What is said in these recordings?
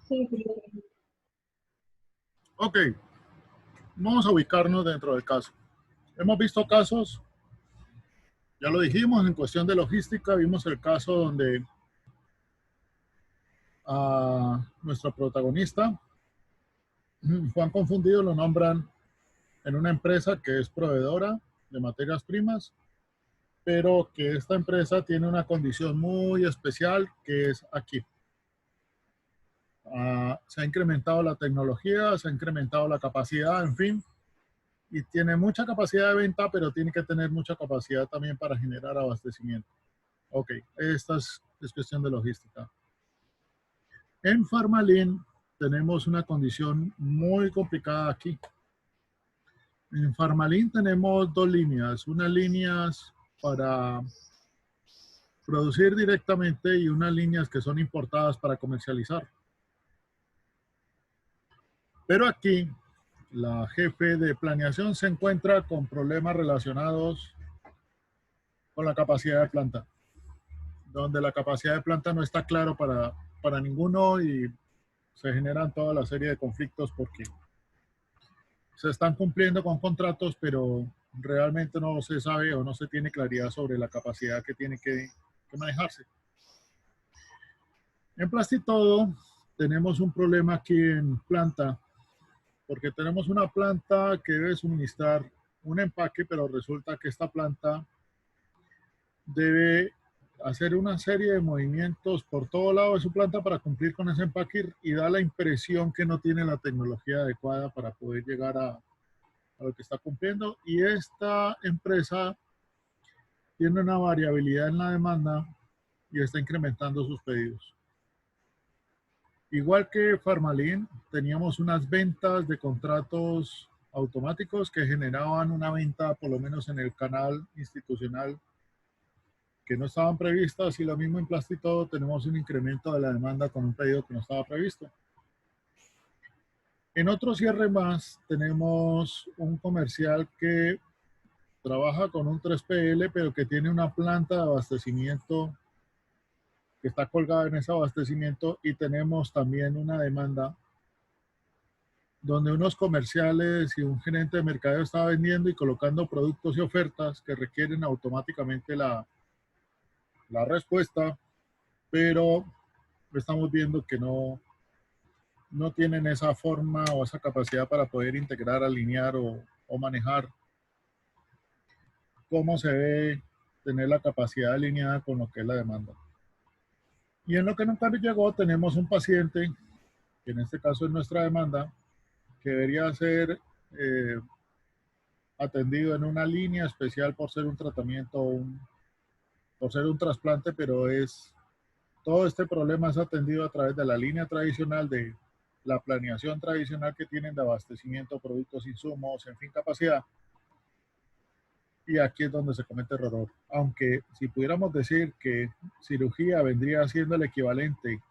Sí, sí. Ok, vamos a ubicarnos dentro del caso. Hemos visto casos, ya lo dijimos, en cuestión de logística, vimos el caso donde a nuestro protagonista, Juan Confundido, lo nombran en una empresa que es proveedora de materias primas, pero que esta empresa tiene una condición muy especial que es aquí. Se ha incrementado la tecnología, se ha incrementado la capacidad, en fin, y tiene mucha capacidad de venta, pero tiene que tener mucha capacidad también para generar abastecimiento. Ok, esta es cuestión de logística. En Farmalin tenemos una condición muy complicada aquí. En Farmalin tenemos dos líneas, unas líneas para producir directamente y unas líneas que son importadas para comercializar. Pero aquí la jefe de planeación se encuentra con problemas relacionados con la capacidad de planta, donde la capacidad de planta no está claro para ninguno y se generan toda la serie de conflictos porque se están cumpliendo con contratos, pero realmente no se sabe o no se tiene claridad sobre la capacidad que tiene que manejarse. En Plastitodo tenemos un problema aquí en planta, porque tenemos una planta que debe suministrar un empaque, pero resulta que esta planta debe hacer una serie de movimientos por todo lado de su planta para cumplir con ese empaque y da la impresión que no tiene la tecnología adecuada para poder llegar a lo que está cumpliendo. Y esta empresa tiene una variabilidad en la demanda y está incrementando sus pedidos. Igual que Farmalin, teníamos unas ventas de contratos automáticos que generaban una venta, por lo menos en el canal institucional, que no estaban previstas, y lo mismo en Plastitodo tenemos un incremento de la demanda con un pedido que no estaba previsto. En otro cierre más tenemos un comercial que trabaja con un 3PL, pero que tiene una planta de abastecimiento que está colgada en ese abastecimiento, y tenemos también una demanda donde unos comerciales y un gerente de mercadeo está vendiendo y colocando productos y ofertas que requieren automáticamente la respuesta, pero estamos viendo que no tienen esa forma o esa capacidad para poder integrar, alinear o manejar cómo se debe tener la capacidad alineada con lo que es la demanda. Y en lo que nunca llegó tenemos un paciente, que en este caso es nuestra demanda, que debería ser atendido en una línea especial por ser un tratamiento, por ser un trasplante, pero todo este problema es atendido a través de la línea tradicional, de la planeación tradicional que tienen de abastecimiento, productos, insumos, en fin, capacidad. Y aquí es donde se comete el error. Aunque si pudiéramos decir que cirugía vendría siendo el equivalente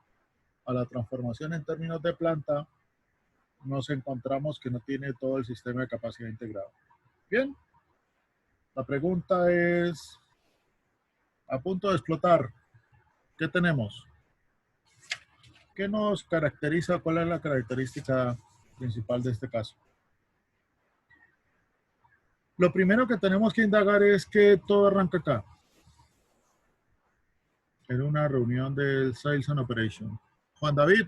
a la transformación en términos de planta, nos encontramos que no tiene todo el sistema de capacidad integrado. Bien, la pregunta es, a punto de explotar, ¿qué tenemos? ¿Qué nos caracteriza? ¿Cuál es la característica principal de este caso? Lo primero que tenemos que indagar es que todo arranca acá, en una reunión del Sales and Operation. Juan David,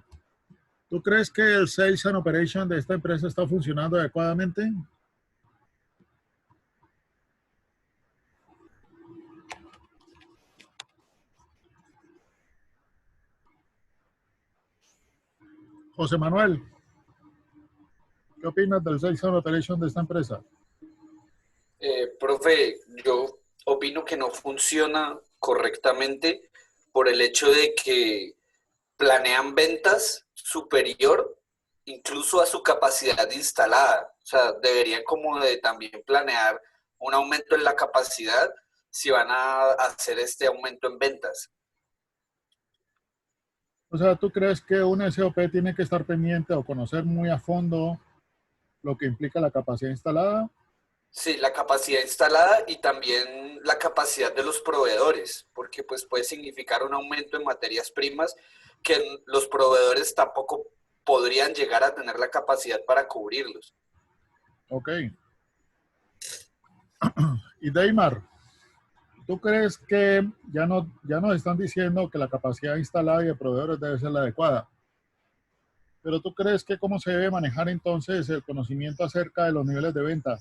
¿tú crees que el Sales and Operation de esta empresa está funcionando adecuadamente? José Manuel, ¿qué opinas del Sales and Operation de esta empresa? Profe, yo opino que no funciona correctamente por el hecho de que planean ventas superior incluso a su capacidad instalada. O sea, deberían como de también planear un aumento en la capacidad si van a hacer este aumento en ventas. O sea, ¿tú crees que un SOP tiene que estar pendiente o conocer muy a fondo lo que implica la capacidad instalada? Sí, la capacidad instalada y también la capacidad de los proveedores, porque pues puede significar un aumento en materias primas que los proveedores tampoco podrían llegar a tener la capacidad para cubrirlos. Ok. Y Deimar, ¿tú crees que ya nos están diciendo que la capacidad instalada y de proveedores debe ser la adecuada? Pero ¿tú crees que cómo se debe manejar entonces el conocimiento acerca de los niveles de venta?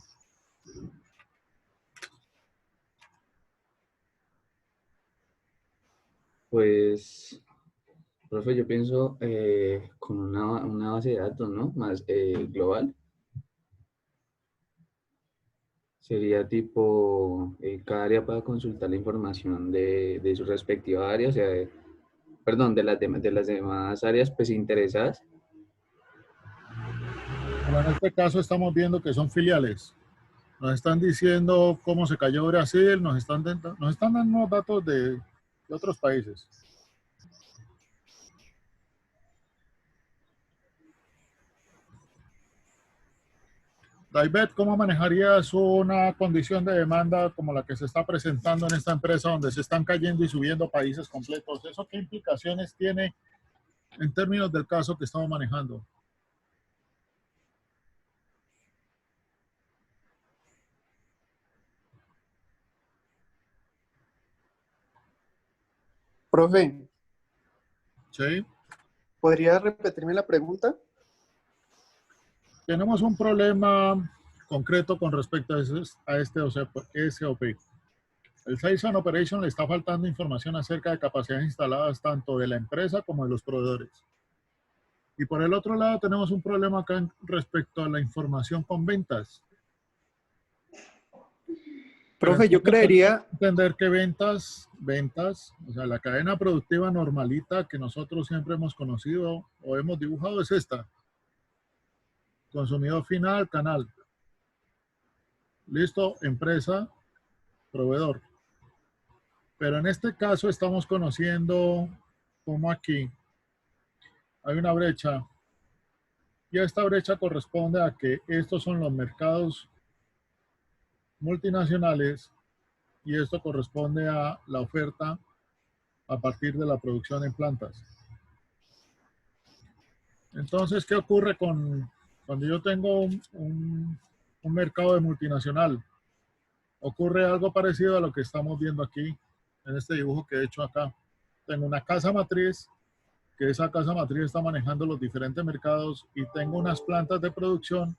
Pues, profe, yo pienso con una base de datos, ¿no? Más global. Sería tipo, cada área pueda consultar la información de su respectiva área, o sea, perdón, de las demás áreas pues interesadas. Bueno, en este caso estamos viendo que son filiales. Nos están diciendo cómo se cayó Brasil, nos están dando datos de otros países. David, ¿cómo manejarías una condición de demanda como la que se está presentando en esta empresa donde se están cayendo y subiendo países completos? ¿Eso qué implicaciones tiene en términos del caso que estamos manejando? Profe, ¿Sí? ¿podría repetirme la pregunta? Tenemos un problema concreto con respecto a este SOP. El Sales and Operation le está faltando información acerca de capacidades instaladas tanto de la empresa como de los proveedores. Y por el otro lado tenemos un problema acá respecto a la información con ventas. Pero Profe, yo entonces creería, entender que ventas, o sea, la cadena productiva normalita que nosotros siempre hemos conocido o hemos dibujado es esta. Consumidor final, canal. Listo, empresa, proveedor. Pero en este caso estamos conociendo cómo aquí hay una brecha y esta brecha corresponde a que estos son los mercados multinacionales y esto corresponde a la oferta a partir de la producción en plantas. Entonces, ¿qué ocurre cuando yo tengo un mercado de multinacional? Ocurre algo parecido a lo que estamos viendo aquí en este dibujo que he hecho acá. Tengo una casa matriz, que esa casa matriz está manejando los diferentes mercados y tengo unas plantas de producción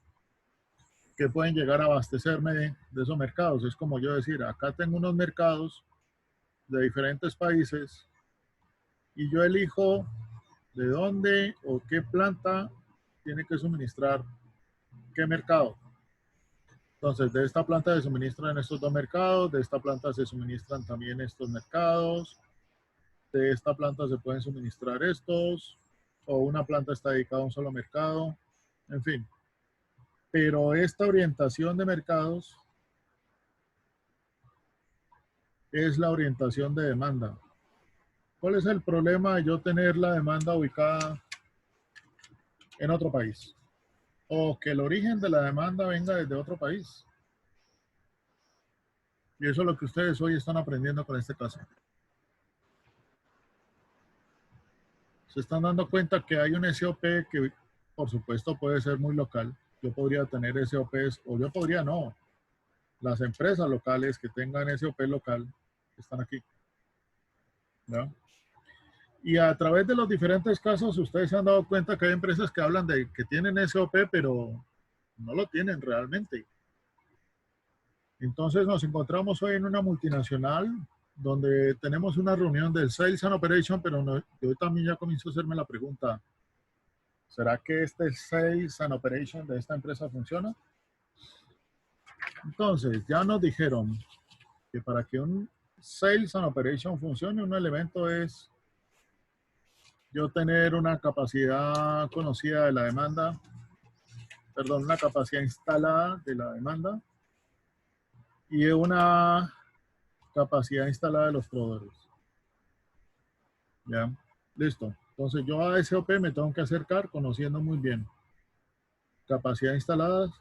que pueden llegar a abastecerme de esos mercados. Es como yo decir, acá tengo unos mercados de diferentes países y yo elijo de dónde o qué planta tiene que suministrar qué mercado. Entonces, de esta planta se suministran estos dos mercados, de esta planta se suministran también estos mercados, de esta planta se pueden suministrar estos, o una planta está dedicada a un solo mercado, en fin. Pero esta orientación de mercados es la orientación de demanda. ¿Cuál es el problema de yo tener la demanda ubicada en otro país? O que el origen de la demanda venga desde otro país. Y eso es lo que ustedes hoy están aprendiendo con este caso. Se están dando cuenta que hay un SOP que, por supuesto, puede ser muy local. Yo podría tener SOPs, o yo podría no. Las empresas locales que tengan SOP local están aquí. ¿Ya? Y a través de los diferentes casos, ustedes se han dado cuenta que hay empresas que hablan de que tienen SOP, pero no lo tienen realmente. Entonces nos encontramos hoy en una multinacional donde tenemos una reunión del Sales and Operation, pero yo también ya comienzo a hacerme la pregunta, ¿será que este Sales and Operation de esta empresa funciona? Entonces, ya nos dijeron que para que un Sales and Operation funcione, un elemento es yo tener una capacidad conocida de la demanda, perdón, una capacidad instalada de la demanda y una capacidad instalada de los proveedores. ¿Ya? Listo. Entonces yo a SOP me tengo que acercar conociendo muy bien capacidad instalada,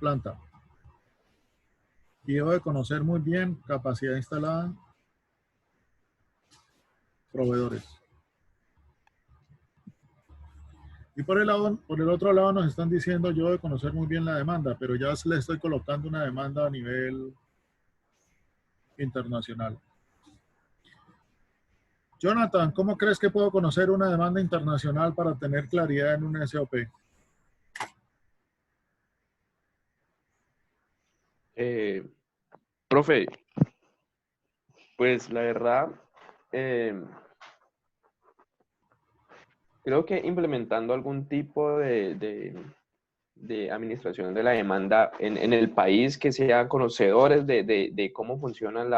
planta. Y debo de conocer muy bien capacidad instalada, proveedores. Y por el otro lado nos están diciendo yo de conocer muy bien la demanda, pero ya le estoy colocando una demanda a nivel internacional. Jonathan, ¿cómo crees que puedo conocer una demanda internacional para tener claridad en un SOP? Profe, pues la verdad, eh, creo que implementando algún tipo de administración de la demanda en el país, que sean conocedores de eh, cómo funciona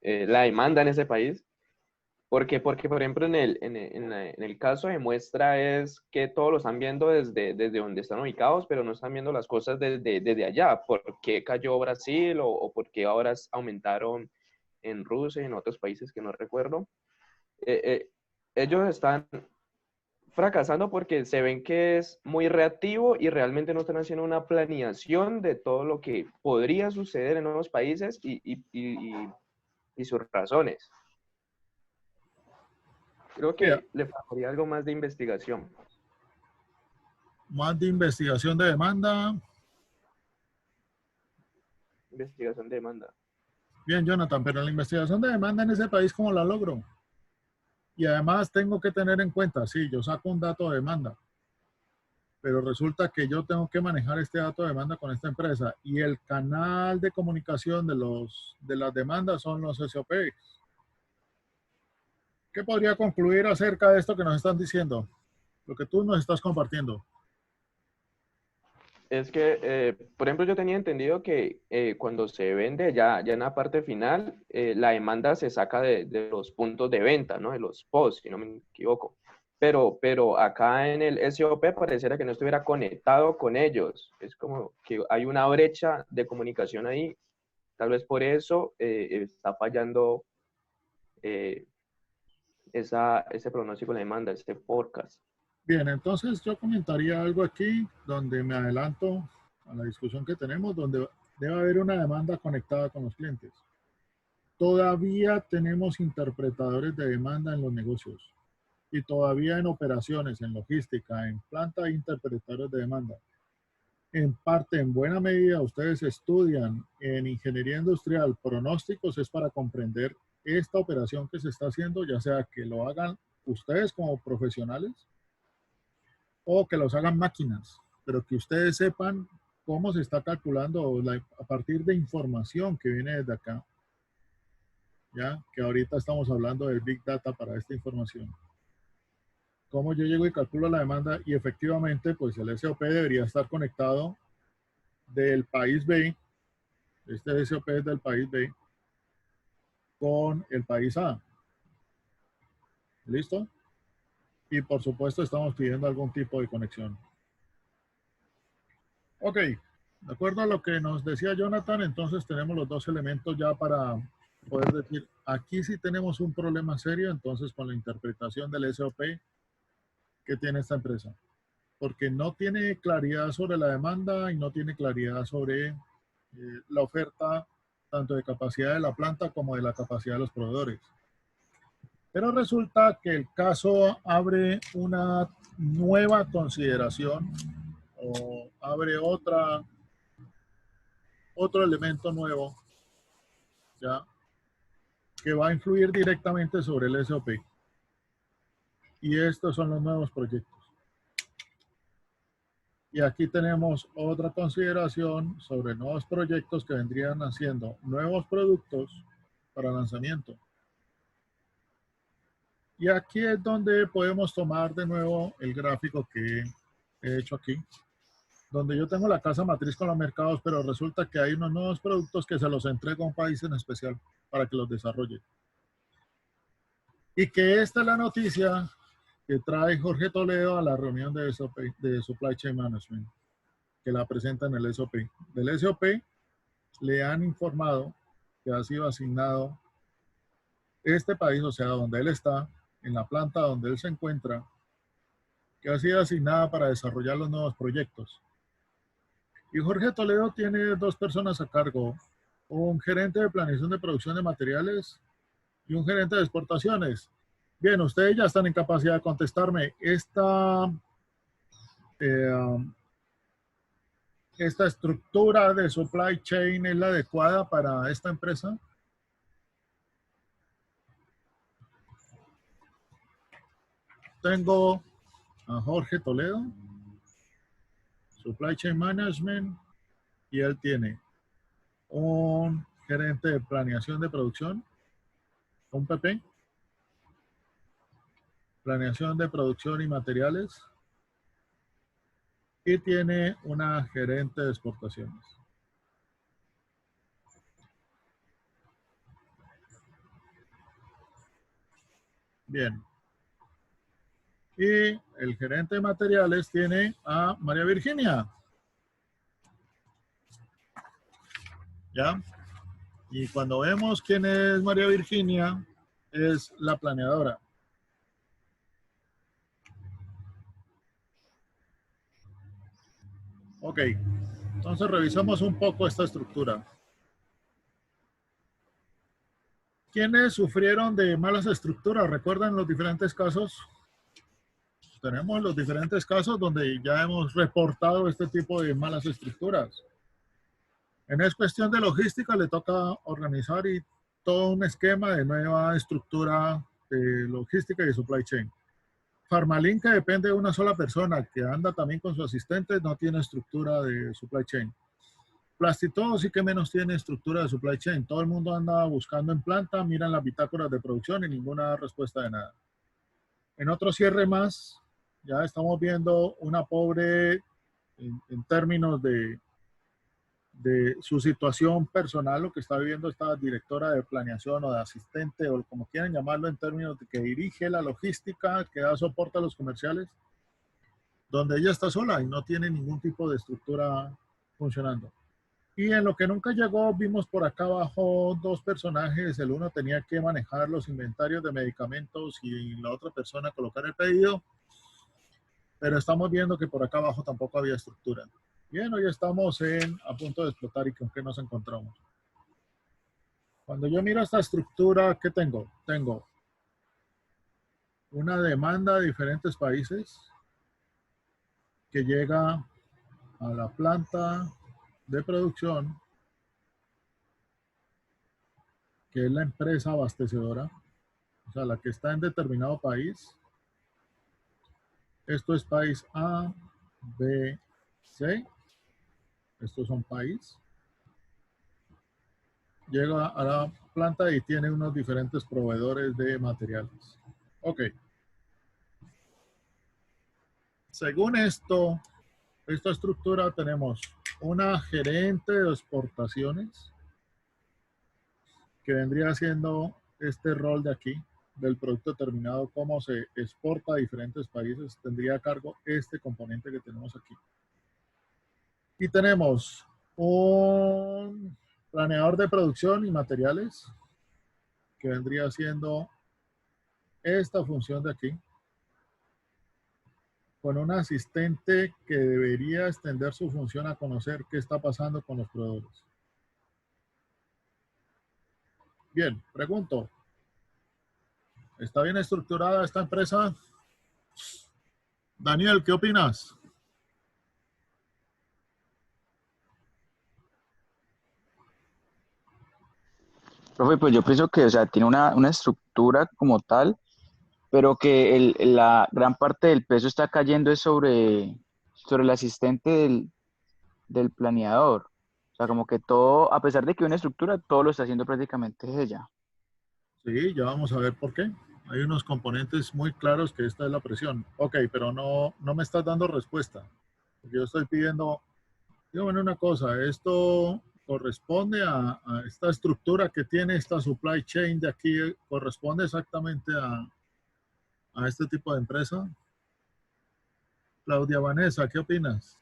la demanda en ese país. Porque por ejemplo, en el caso de muestra es que todos lo están viendo desde donde están ubicados, pero no están viendo las cosas desde allá. ¿Por qué cayó Brasil o por qué ahora aumentaron en Rusia y en otros países que no recuerdo? Eh, eh, Ellos están fracasando porque se ven que es muy reactivo y realmente no están haciendo una planeación de todo lo que podría suceder en nuevos países y sus razones. Creo Mira, que le faltaría algo más de investigación. más de investigación de demanda. Investigación de demanda. Bien, Jonathan, pero la investigación de demanda en ese país, ¿cómo la logro? Y además tengo que tener en cuenta, sí, yo saco un dato de demanda, pero resulta que yo tengo que manejar este dato de demanda con esta empresa y el canal de comunicación de las demandas son los SOP. ¿Qué podría concluir acerca de esto que nos están diciendo? Lo que tú nos estás compartiendo. Es que, por ejemplo, yo tenía entendido que cuando se vende ya en la parte final, la demanda se saca de los puntos de venta, ¿no? De los POS, si no me equivoco. Pero acá en el SOP pareciera que no estuviera conectado con ellos. Es como que hay una brecha de comunicación ahí. Tal vez por eso está fallando eh, ese pronóstico de la demanda, ese forecast. Bien, entonces yo comentaría algo aquí donde me adelanto a la discusión que tenemos, donde debe haber una demanda conectada con los clientes. Todavía tenemos interpretadores de demanda en los negocios y todavía en operaciones, en logística, en planta, hay interpretadores de demanda. En parte, en buena medida, ustedes estudian en ingeniería industrial pronósticos, es para comprender esta operación que se está haciendo, ya sea que lo hagan ustedes como profesionales o que los hagan máquinas, pero que ustedes sepan cómo se está calculando a partir de información que viene desde acá, ya que ahorita estamos hablando del Big Data para esta información. Cómo yo llego y calculo la demanda y efectivamente, pues el SOP debería estar conectado del país B, este SOP es del país B, con el país A. ¿Listo? Y por supuesto estamos pidiendo algún tipo de conexión. Ok, de acuerdo a lo que nos decía Jonathan, entonces tenemos los dos elementos ya para poder decir, aquí sí tenemos un problema serio, entonces con la interpretación del SOP que tiene esta empresa. Porque no tiene claridad sobre la demanda y no tiene claridad sobre la oferta tanto de capacidad de la planta como de la capacidad de los proveedores. Pero resulta que el caso abre una nueva consideración o abre otro elemento nuevo, ¿ya? Que va a influir directamente sobre el SOP. Y estos son los nuevos proyectos. Y aquí tenemos otra consideración sobre nuevos proyectos que vendrían haciendo nuevos productos para lanzamiento. Y aquí es donde podemos tomar de nuevo el gráfico que he hecho aquí, donde yo tengo la casa matriz con los mercados, pero resulta que hay unos nuevos productos que se los entrego a un país en especial para que los desarrolle. Y que esta es la noticia que trae Jorge Toledo a la reunión de Supply Chain Management, que la presenta en el SOP. Del SOP le han informado que ha sido asignado este país, o sea, donde él está, en la planta donde él se encuentra, que ha sido asignada para desarrollar los nuevos proyectos. Y Jorge Toledo tiene dos personas a cargo, un gerente de planeación de producción de materiales y un gerente de exportaciones. Bien, ustedes ya están en capacidad de contestarme. Eh, ¿Esta estructura de supply chain es la adecuada para esta empresa? Tengo a Jorge Toledo, Supply Chain Management, y él tiene un gerente de planeación de producción, un PP, planeación de producción y materiales, y tiene una gerente de exportaciones. Bien. Y el gerente de materiales tiene a María Virginia. ¿Ya? Y cuando vemos quién es María Virginia, es la planeadora. Ok, entonces revisamos un poco esta estructura. ¿Quiénes sufrieron de malas estructuras? ¿Recuerdan los diferentes casos? Tenemos los diferentes casos donde ya hemos reportado este tipo de malas estructuras. En es cuestión de logística, le toca organizar y todo un esquema de nueva estructura de logística y de supply chain. Farmalink, que depende de una sola persona, que anda también con su asistente, no tiene estructura de supply chain. Plastitodo sí que menos tiene estructura de supply chain. Todo el mundo anda buscando en planta, miran las bitácoras de producción y ninguna respuesta de nada. En otro cierre más, ya estamos viendo una pobre en términos de su situación personal, lo que está viviendo esta directora de planeación o de asistente o como quieran llamarlo en términos de que dirige la logística, que da soporte a los comerciales, donde ella está sola y no tiene ningún tipo de estructura funcionando. Y en lo que nunca llegó, vimos por acá abajo dos personajes. El uno tenía que manejar los inventarios de medicamentos y la otra persona colocar el pedido. Pero estamos viendo que por acá abajo tampoco había estructura. Bien, hoy estamos a punto de explotar y con qué nos encontramos. Cuando yo miro esta estructura, ¿qué tengo? Tengo una demanda de diferentes países que llega a la planta de producción, que es la empresa abastecedora, o sea, la que está en determinado país. Esto es país A, B, C. Estos son país. Llega a la planta y tiene unos diferentes proveedores de materiales. Ok. Según esto, esta estructura tenemos una gerente de exportaciones que vendría siendo este rol de aquí, del producto terminado, cómo se exporta a diferentes países, tendría a cargo este componente que tenemos aquí. Y tenemos un planeador de producción y materiales, que vendría siendo esta función de aquí, con un asistente que debería extender su función a conocer qué está pasando con los proveedores. Bien, pregunto, ¿está bien estructurada esta empresa? Daniel, ¿qué opinas? Profe, pues yo pienso que, o sea, tiene una estructura como tal, pero que la gran parte del peso está cayendo es sobre el asistente del planeador. O sea, como que todo, a pesar de que hay una estructura, todo lo está haciendo prácticamente ella. Sí, ya vamos a ver por qué. Hay unos componentes muy claros que esta es la presión. Ok, pero no me estás dando respuesta. Yo estoy pidiendo, dígame una cosa, esto corresponde a esta estructura que tiene esta supply chain de aquí, corresponde exactamente a este tipo de empresa. Claudia Vanessa, ¿qué opinas?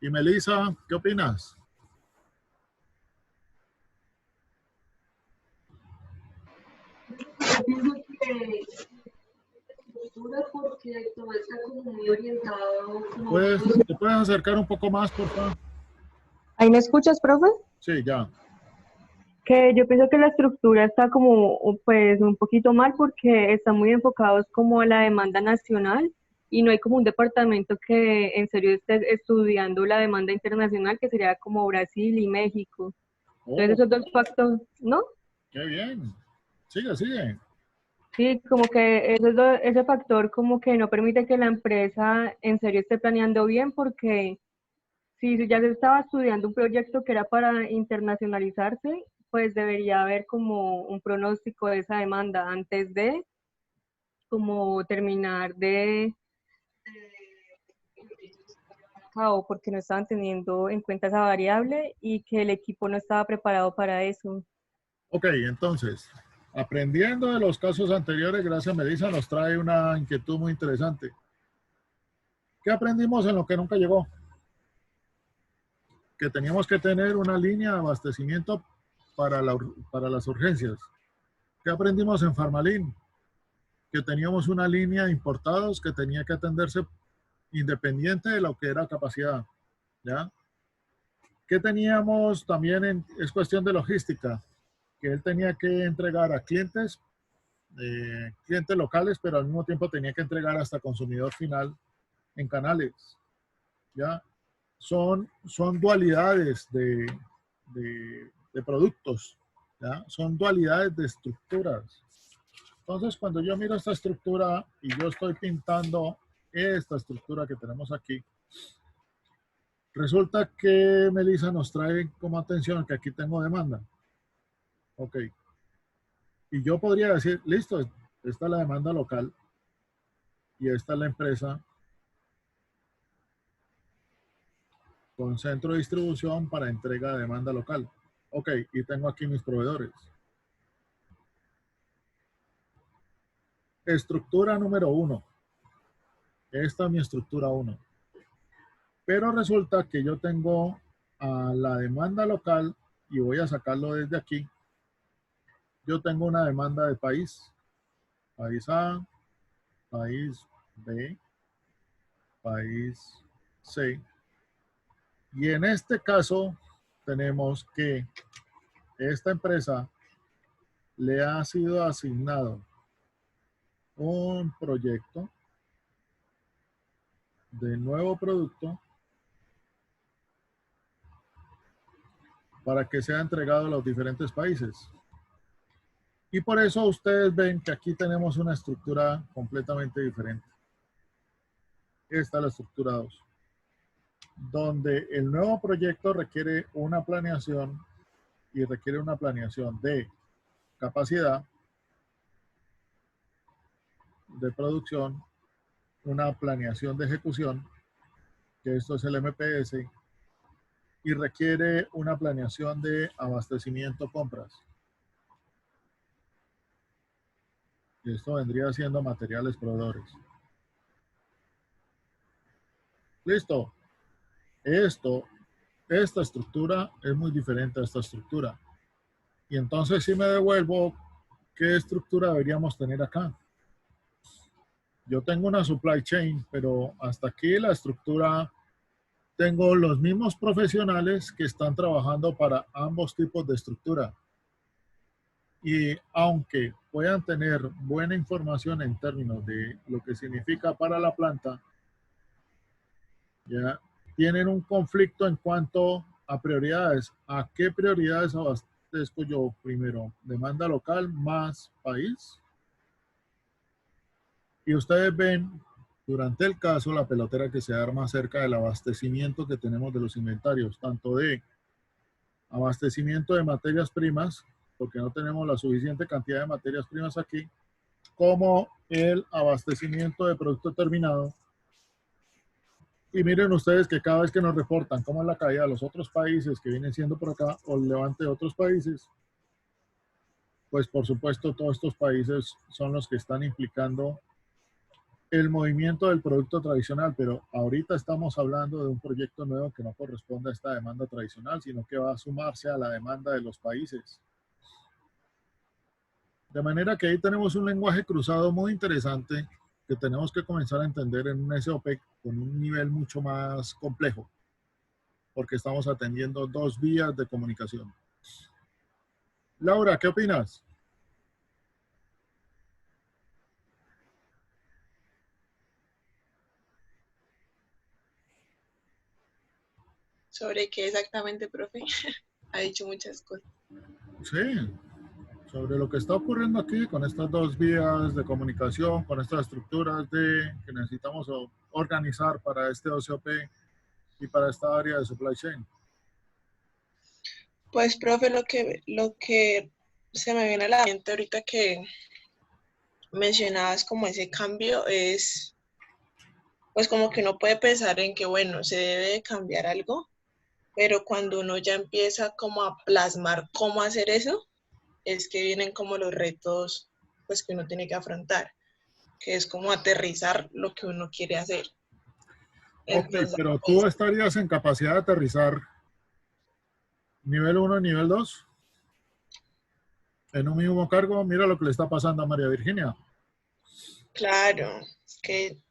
Y Melissa, ¿qué opinas? Yo pienso que estructura porque porque todo está como muy orientado. ¿Te puedes acercar un poco más, por favor? ¿Ahí me escuchas, profe? Sí, ya. Que yo pienso que la estructura está como pues un poquito mal porque están muy enfocados como a la demanda nacional y no hay como un departamento que en serio esté estudiando la demanda internacional, que sería como Brasil y México. Entonces Oh, esos dos factores, ¿no? qué bien. Sigue, sigue. Sí, como que ese factor como que no permite que la empresa en serio esté planeando bien, porque si ya se estaba estudiando un proyecto que era para internacionalizarse, pues debería haber como un pronóstico de esa demanda antes de como terminar porque no estaban teniendo en cuenta esa variable y que el equipo no estaba preparado para eso. Ok, entonces, aprendiendo de los casos anteriores, gracias Melissa, nos trae una inquietud muy interesante. ¿Qué aprendimos en lo que nunca llegó? Que teníamos que tener una línea de abastecimiento para las urgencias. ¿Qué aprendimos en Farmalín? Que teníamos una línea de importados que tenía que atenderse independiente de lo que era capacidad. ¿Ya? ¿Qué teníamos también? Es cuestión de logística, que él tenía que entregar a clientes locales, pero al mismo tiempo tenía que entregar hasta consumidor final en canales. ¿Ya? Son dualidades de productos, ¿ya? Son dualidades de estructuras. Entonces, cuando yo miro esta estructura y yo estoy pintando esta estructura que tenemos aquí, resulta que Melissa nos trae como atención que aquí tengo demanda. Ok. Y yo podría decir, listo, esta es la demanda local y esta es la empresa con centro de distribución para entrega de demanda local. Ok, y tengo aquí mis proveedores. Estructura número 1. Esta es mi estructura 1. Pero resulta que yo tengo a la demanda local y voy a sacarlo desde aquí. Yo tengo una demanda de país. País A, país B, país C. Y en este caso tenemos que esta empresa le ha sido asignado un proyecto de nuevo producto para que sea entregado a los diferentes países. Y por eso ustedes ven que aquí tenemos una estructura completamente diferente. Esta es la estructura 2, donde el nuevo proyecto requiere una planeación y requiere una planeación de capacidad, de producción, una planeación de ejecución, que esto es el MPS, y requiere una planeación de abastecimiento compras. Esto vendría siendo materiales proveedores. Listo. Esta estructura es muy diferente a esta estructura. Y entonces si me devuelvo, ¿qué estructura deberíamos tener acá? Yo tengo una supply chain, pero hasta aquí la estructura, tengo los mismos profesionales que están trabajando para ambos tipos de estructura. Y aunque puedan tener buena información en términos de lo que significa para la planta, ya tienen un conflicto en cuanto a prioridades. ¿A qué prioridades abastezco yo primero? Demanda local más país. Y ustedes ven durante el caso la pelotera que se arma acerca del abastecimiento que tenemos de los inventarios, tanto de abastecimiento de materias primas, porque no tenemos la suficiente cantidad de materias primas aquí, como el abastecimiento de producto terminado. Y miren ustedes que cada vez que nos reportan cómo es la caída de los otros países que vienen siendo por acá, o el levante de otros países, pues por supuesto todos estos países son los que están implicando el movimiento del producto tradicional, pero ahorita estamos hablando de un proyecto nuevo que no corresponde a esta demanda tradicional, sino que va a sumarse a la demanda de los países. De manera que ahí tenemos un lenguaje cruzado muy interesante que tenemos que comenzar a entender en un SOP con un nivel mucho más complejo, porque estamos atendiendo dos vías de comunicación. Laura, ¿qué opinas? ¿Sobre qué exactamente, profe? Ha dicho muchas cosas. Sí, sobre lo que está ocurriendo aquí con estas dos vías de comunicación, con estas estructuras que necesitamos organizar para este OCOP y para esta área de supply chain. Pues, profe, lo que se me viene a la mente ahorita que mencionabas como ese cambio es, pues como que uno puede pensar en que, bueno, se debe de cambiar algo, pero cuando uno ya empieza como a plasmar cómo hacer eso, es que vienen como los retos, pues que uno tiene que afrontar, que es como aterrizar lo que uno quiere hacer. Ok, Entonces, pero pues, tú estarías en capacidad de aterrizar nivel 1 y nivel 2 en un mismo cargo. Mira lo que le está pasando a María Virginia. claro, es que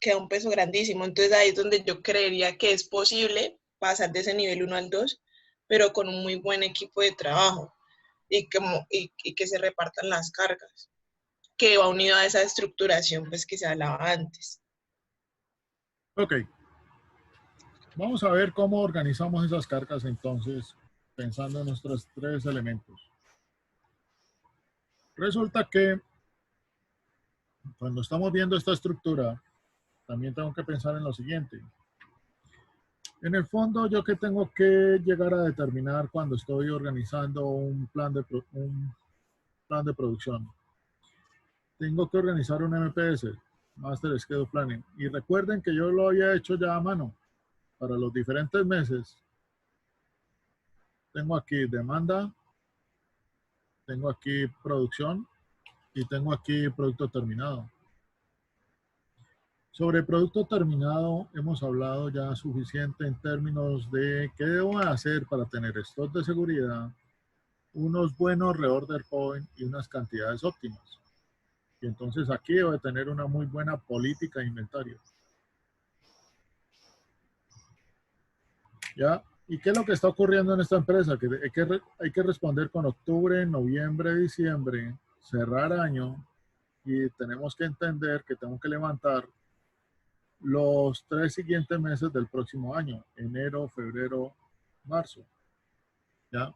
queda un peso grandísimo. Entonces ahí es donde yo creería que es posible pasar de ese nivel 1 al 2, pero con un muy buen equipo de trabajo y que se repartan las cargas, que va unido a esa estructuración pues que se hablaba antes. Ok, vamos a ver cómo organizamos esas cargas entonces, pensando en nuestros tres elementos. Resulta que cuando estamos viendo esta estructura, también tengo que pensar en lo siguiente. En el fondo, yo que tengo que llegar a determinar cuando estoy organizando un plan de producción. Tengo que organizar un MPS, Master Schedule Planning. Y recuerden que yo lo había hecho ya a mano para los diferentes meses. Tengo aquí demanda, tengo aquí producción y tengo aquí producto terminado. Sobre producto terminado hemos hablado ya suficiente en términos de qué debo hacer para tener stock de seguridad, unos buenos reorder point y unas cantidades óptimas. Y entonces aquí debo de tener una muy buena política de inventario. ¿Ya? ¿Y qué es lo que está ocurriendo en esta empresa? Que hay que responder con octubre, noviembre, diciembre, cerrar año, y tenemos que entender que tengo que levantar los 3 siguientes meses del próximo año, enero, febrero, marzo. ¿Ya?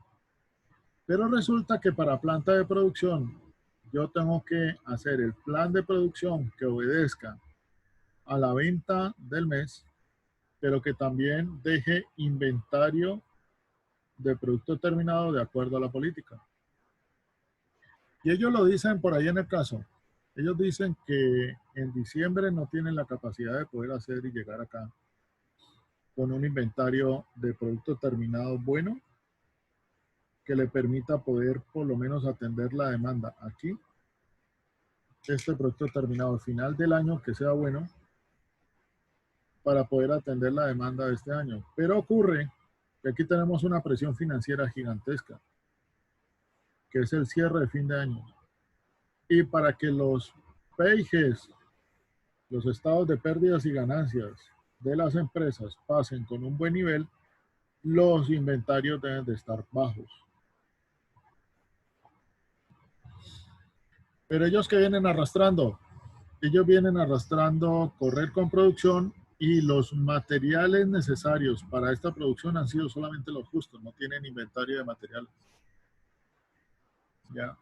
Pero resulta que para planta de producción, yo tengo que hacer el plan de producción que obedezca a la venta del mes, pero que también deje inventario de producto terminado de acuerdo a la política. Y ellos lo dicen por ahí en el caso. Ellos dicen que en diciembre no tienen la capacidad de poder hacer y llegar acá con un inventario de producto terminado bueno que le permita poder por lo menos atender la demanda aquí. Este producto terminado al final del año que sea bueno para poder atender la demanda de este año. Pero ocurre que aquí tenemos una presión financiera gigantesca, que es el cierre de fin de año. Y para que los PIGs, los estados de pérdidas y ganancias de las empresas pasen con un buen nivel, los inventarios deben de estar bajos. Pero ellos que vienen arrastrando, correr con producción, y los materiales necesarios para esta producción han sido solamente los justos, no tienen inventario de materiales. ¿Ya?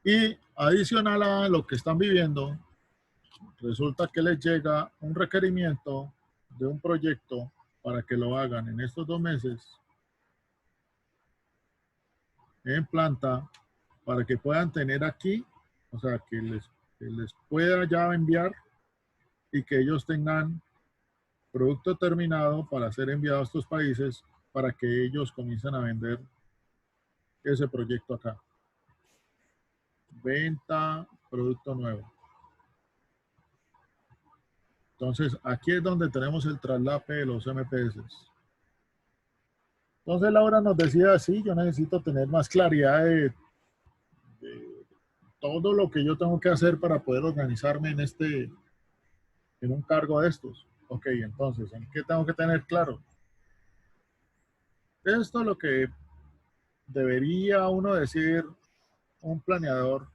Y adicional a lo que están viviendo, resulta que les llega un requerimiento de un proyecto para que lo hagan en estos 2 meses en planta, para que puedan tener aquí, o sea, que les pueda ya enviar y que ellos tengan producto terminado para ser enviado a estos países para que ellos comiencen a vender ese proyecto acá. Venta, producto nuevo. Entonces, aquí es donde tenemos el traslape de los MPS. Entonces, Laura nos decía, sí, yo necesito tener más claridad de todo lo que yo tengo que hacer para poder organizarme en un cargo de estos. Ok, entonces, ¿en qué tengo que tener claro? Esto es lo que debería uno decir, un planeador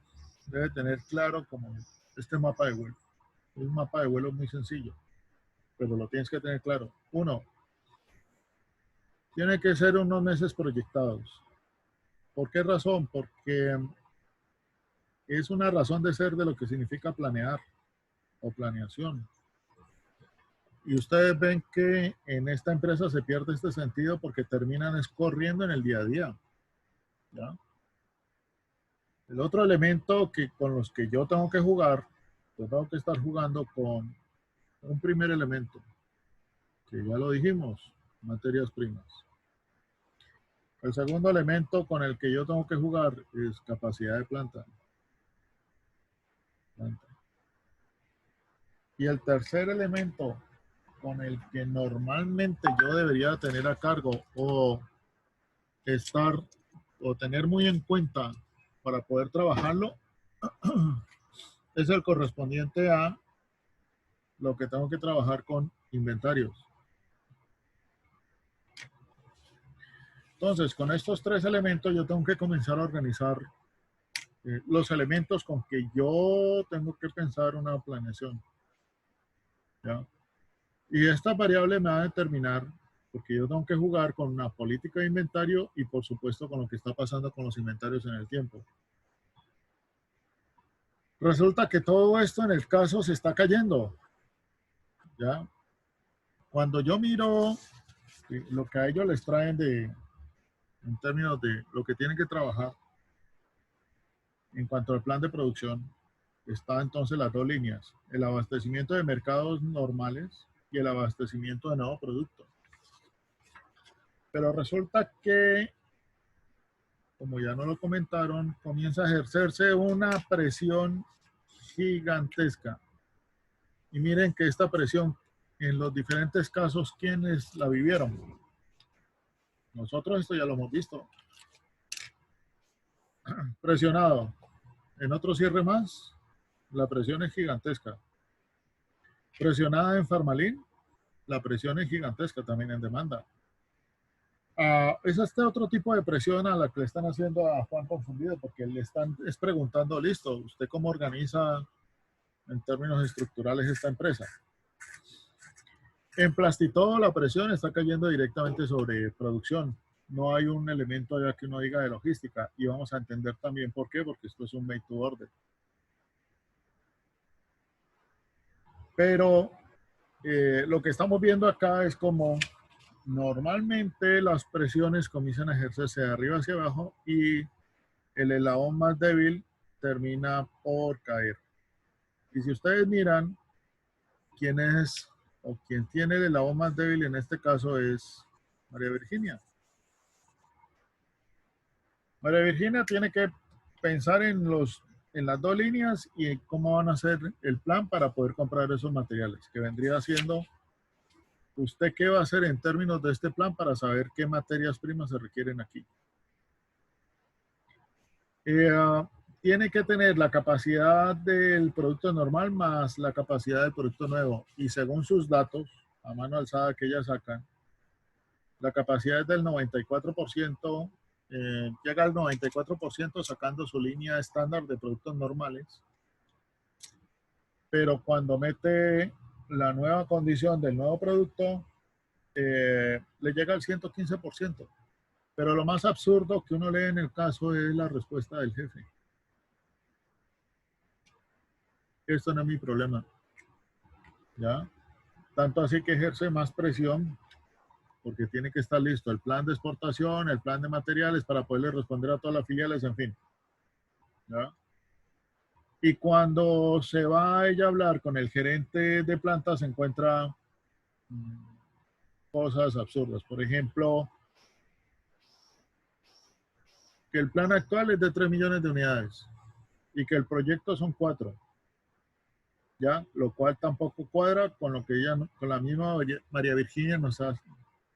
debe tener claro como este mapa de vuelo. Un mapa de vuelo muy sencillo, pero lo tienes que tener claro. Uno, tiene que ser unos meses proyectados. ¿Por qué razón? Porque es una razón de ser de lo que significa planear o planeación. Y ustedes ven que en esta empresa se pierde este sentido porque terminan corriendo en el día a día. ¿Ya? El otro elemento con los que yo tengo que jugar, yo tengo que estar jugando con un primer elemento, que ya lo dijimos, materias primas. El segundo elemento con el que yo tengo que jugar es capacidad de planta. Y el tercer elemento con el que normalmente yo debería tener a cargo o estar o tener muy en cuenta para poder trabajarlo es el correspondiente a lo que tengo que trabajar con inventarios. Entonces, con estos tres elementos yo tengo que comenzar a organizar los elementos con que yo tengo que pensar una planeación. ¿Ya? Y esta variable me va a determinar, porque yo tengo que jugar con una política de inventario y por supuesto con lo que está pasando con los inventarios en el tiempo. Resulta que todo esto en el caso se está cayendo. ¿Ya? Cuando yo miro lo que a ellos les traen en términos de lo que tienen que trabajar en cuanto al plan de producción, está entonces las dos líneas, el abastecimiento de mercados normales y el abastecimiento de nuevo producto. Pero resulta que, como ya no lo comentaron, comienza a ejercerse una presión gigantesca. Y miren que esta presión, en los diferentes casos, ¿quiénes la vivieron? Nosotros esto ya lo hemos visto. Presionado. En otro cierre más, la presión es gigantesca. Presionada en Farmalín, la presión es gigantesca también en demanda. Es este otro tipo de presión a la que le están haciendo a Juan confundido, porque le están preguntando, listo, ¿usted cómo organiza en términos estructurales esta empresa? En Plastitodo la presión está cayendo directamente sobre producción. No hay un elemento allá que uno diga de logística. Y vamos a entender también por qué, porque esto es un made to order. Pero lo que estamos viendo acá es como normalmente las presiones comienzan a ejercerse de arriba hacia abajo y el eslabón más débil termina por caer. Y si ustedes miran, quién es o quién tiene el eslabón más débil en este caso es María Virginia. María Virginia tiene que pensar en las dos líneas y cómo van a hacer el plan para poder comprar esos materiales, que vendría siendo usted qué va a hacer en términos de este plan para saber qué materias primas se requieren aquí. Tiene que tener la capacidad del producto normal más la capacidad del producto nuevo. Y según sus datos, a mano alzada que ella sacan, la capacidad es del 94%, llega al 94% sacando su línea estándar de productos normales. Pero cuando mete la nueva condición del nuevo producto, le llega al 115%. Pero lo más absurdo que uno lee en el caso es la respuesta del jefe. Esto no es mi problema. ¿Ya? Tanto así que ejerce más presión porque tiene que estar listo el plan de exportación, el plan de materiales para poderle responder a todas las filiales, en fin. ¿Ya? Y cuando se va ella a hablar con el gerente de planta se encuentra cosas absurdas. Por ejemplo, que el plan actual es de 3 millones de unidades y que el proyecto son 4. ¿Ya? Lo cual tampoco cuadra con lo que ella, con la misma María Virginia nos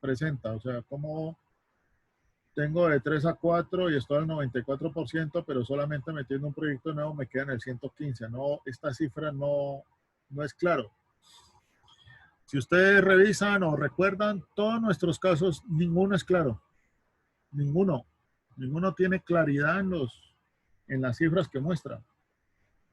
presenta. O sea, ¿cómo tengo de 3 a 4 y estoy al 94%, pero solamente metiendo un proyecto nuevo me quedan el 115. No, esta cifra no es claro. Si ustedes revisan o recuerdan, todos nuestros casos, ninguno es claro. Ninguno. Ninguno tiene claridad en las cifras que muestra.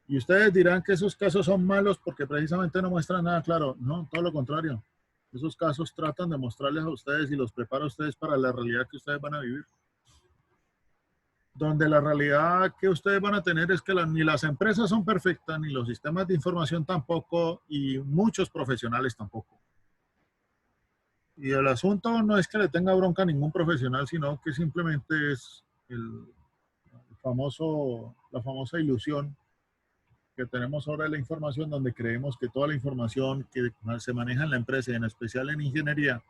Y ustedes dirán que esos casos son malos porque precisamente no muestran nada claro. No, todo lo contrario. Esos casos tratan de mostrarles a ustedes y los prepara a ustedes para la realidad que ustedes van a vivir. Donde la realidad que ustedes van a tener es que ni las empresas son perfectas, ni los sistemas de información tampoco, y muchos profesionales tampoco. Y el asunto no es que le tenga bronca a ningún profesional, sino que simplemente es la famosa ilusión que tenemos sobre la información, donde creemos que toda la información que se maneja en la empresa, y en especial en ingeniería,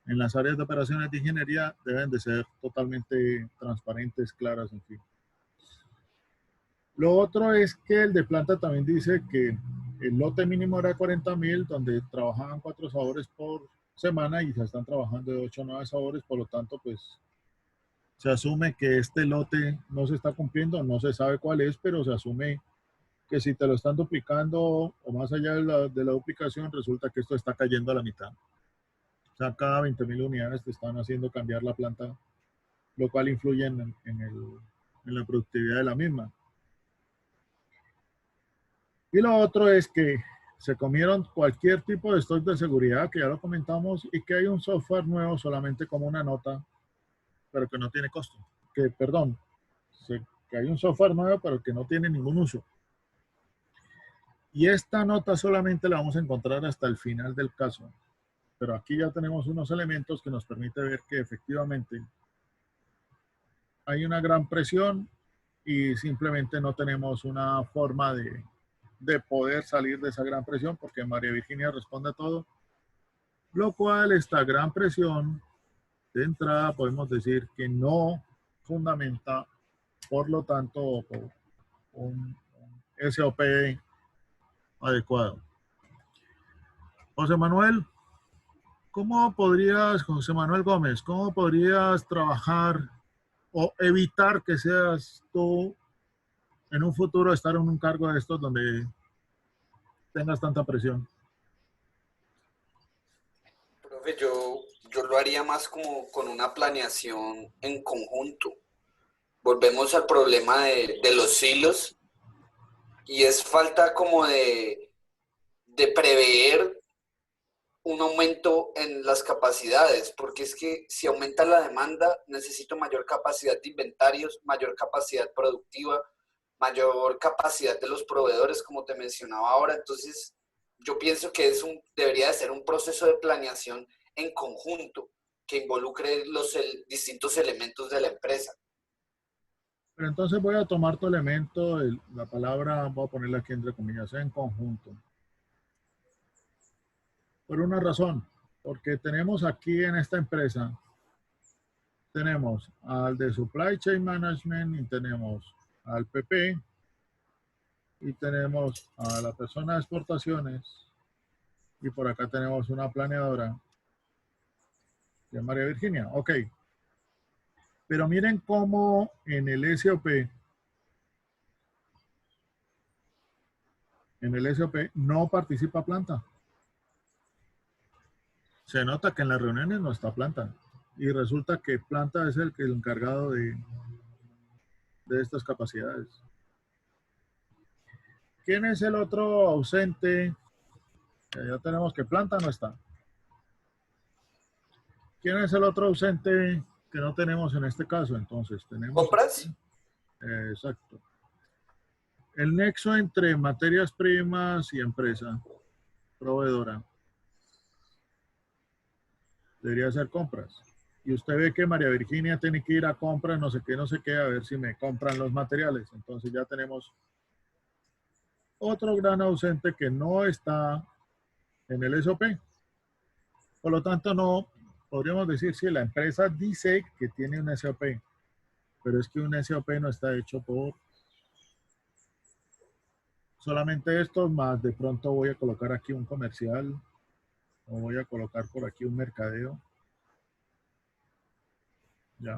en las áreas de operaciones de ingeniería, deben de ser totalmente transparentes, claras, en fin. Lo otro es que el de planta también dice que el lote mínimo era 40.000, donde trabajaban 4 sabores por semana y se están trabajando de 8 a 9 sabores, por lo tanto, pues se asume que este lote no se está cumpliendo, no se sabe cuál es, pero se asume que si te lo están duplicando o más allá de la duplicación, resulta que esto está cayendo a la mitad. O sea, cada 20.000 unidades te están haciendo cambiar la planta, lo cual influye en la productividad de la misma. Y lo otro es que se comieron cualquier tipo de stock de seguridad, que ya lo comentamos, y que hay un software nuevo solamente como una nota, pero que no tiene costo. Que hay un software nuevo, pero que no tiene ningún uso. Y esta nota solamente la vamos a encontrar hasta el final del caso. Pero aquí ya tenemos unos elementos que nos permiten ver que efectivamente hay una gran presión y simplemente no tenemos una forma de poder salir de esa gran presión, porque María Virginia responde a todo, lo cual esta gran presión de entrada podemos decir que no fundamenta, por lo tanto, un SOP adecuado. José Manuel Gómez, ¿cómo podrías trabajar o evitar que seas tú en un futuro estar en un cargo de estos donde tengas tanta presión? Profe, yo lo haría más como con una planeación en conjunto. Volvemos al problema de los silos y es falta como de prever un aumento en las capacidades, porque es que si aumenta la demanda, necesito mayor capacidad de inventarios, mayor capacidad productiva, mayor capacidad de los proveedores, como te mencionaba ahora. Entonces, yo pienso que debería de ser un proceso de planeación en conjunto que involucre los distintos elementos de la empresa. Pero entonces voy a tomar tu elemento, la palabra, voy a ponerla aquí entre comillas, en conjunto. Por una razón, porque tenemos aquí en esta empresa, tenemos al de Supply Chain Management y tenemos al PP y tenemos a la persona de exportaciones y por acá tenemos una planeadora que es María Virginia. Ok. Pero miren cómo en el SOP no participa planta. Se nota que en las reuniones no está planta. Y resulta que planta es el encargado de estas capacidades. ¿Quién es el otro ausente? Ya tenemos que planta no está. ¿Quién es el otro ausente que no tenemos en este caso? Entonces, tenemos... ¿Compras? Exacto. El nexo entre materias primas y empresa proveedora debería ser compras. Y usted ve que María Virginia tiene que ir a compras, no sé qué, a ver si me compran los materiales. Entonces ya tenemos otro gran ausente que no está en el SOP. Por lo tanto, no podríamos decir si la empresa dice que tiene un SOP, pero es que un SOP no está hecho por solamente estos, más de pronto voy a colocar aquí un comercial o voy a colocar por aquí un mercadeo. ¿ya?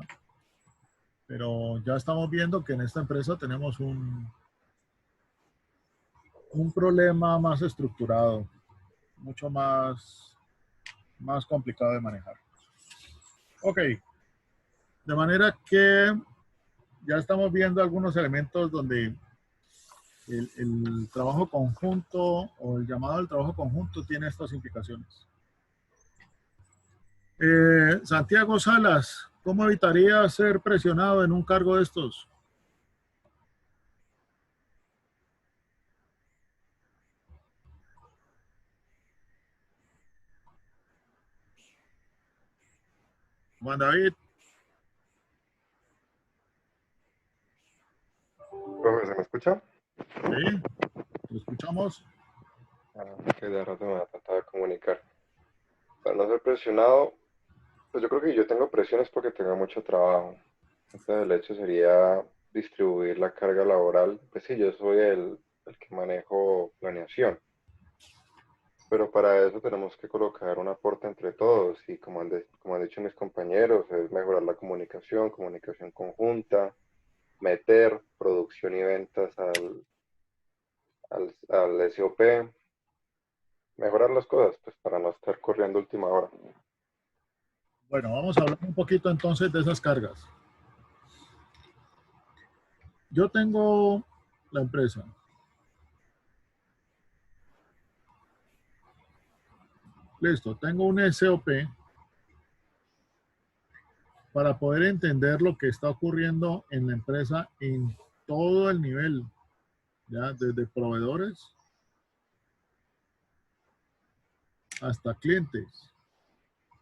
Pero ya estamos viendo que en esta empresa tenemos un problema más estructurado, mucho más complicado de manejar. Ok, de manera que ya estamos viendo algunos elementos donde el trabajo conjunto o el llamado al trabajo conjunto tiene estas implicaciones. Santiago Salas, ¿cómo evitaría ser presionado en un cargo de estos? Juan David. Profe, ¿se me escucha? Sí, lo escuchamos. Que de rato me trataba de comunicar. Para no ser presionado, pues yo creo que yo tengo presiones porque tengo mucho trabajo. Entonces el hecho sería distribuir la carga laboral. Pues sí, yo soy el que manejo planeación. Pero para eso tenemos que colocar un aporte entre todos y como han dicho mis compañeros, es mejorar la comunicación conjunta, meter producción y ventas al SOP, mejorar las cosas, pues para no estar corriendo última hora. Bueno, vamos a hablar un poquito entonces de esas cargas. Yo tengo la empresa. Listo, tengo un SOP para poder entender lo que está ocurriendo en la empresa en todo el nivel, ya desde proveedores hasta clientes.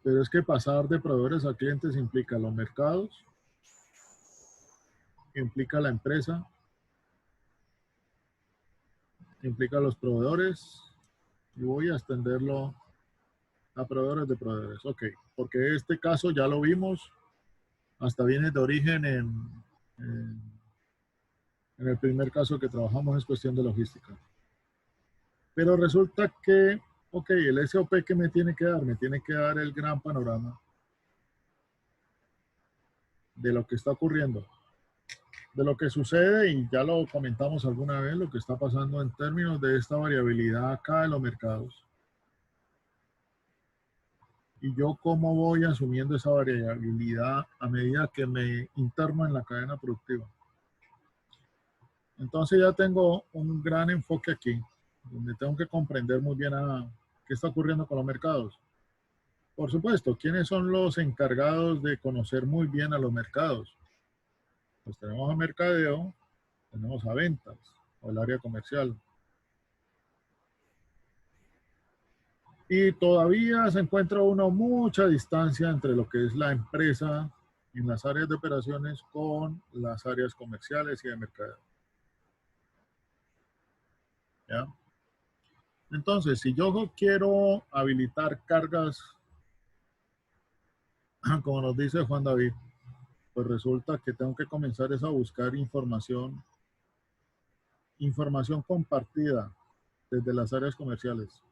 Pero es que pasar de proveedores a clientes implica los mercados, implica la empresa, implica los proveedores y voy a extenderlo a proveedores de proveedores. Ok, porque este caso ya lo vimos, hasta viene de origen en el primer caso que trabajamos, es cuestión de logística. Pero resulta que, ok, el SOP que me tiene que dar, el gran panorama de lo que está ocurriendo, de lo que sucede, y ya lo comentamos alguna vez, lo que está pasando en términos de esta variabilidad acá en los mercados. Y yo cómo voy asumiendo esa variabilidad a medida que me interno en la cadena productiva. Entonces ya tengo un gran enfoque aquí, donde tengo que comprender muy bien qué está ocurriendo con los mercados. Por supuesto, ¿quiénes son los encargados de conocer muy bien a los mercados? Pues tenemos a mercadeo, tenemos a ventas, o el área comercial. Y todavía se encuentra uno mucha distancia entre lo que es la empresa en las áreas de operaciones con las áreas comerciales y de mercadeo. ¿Ya? Entonces, si yo quiero habilitar cargas, como nos dice Juan David, pues resulta que tengo que comenzar a buscar información compartida desde las áreas comerciales.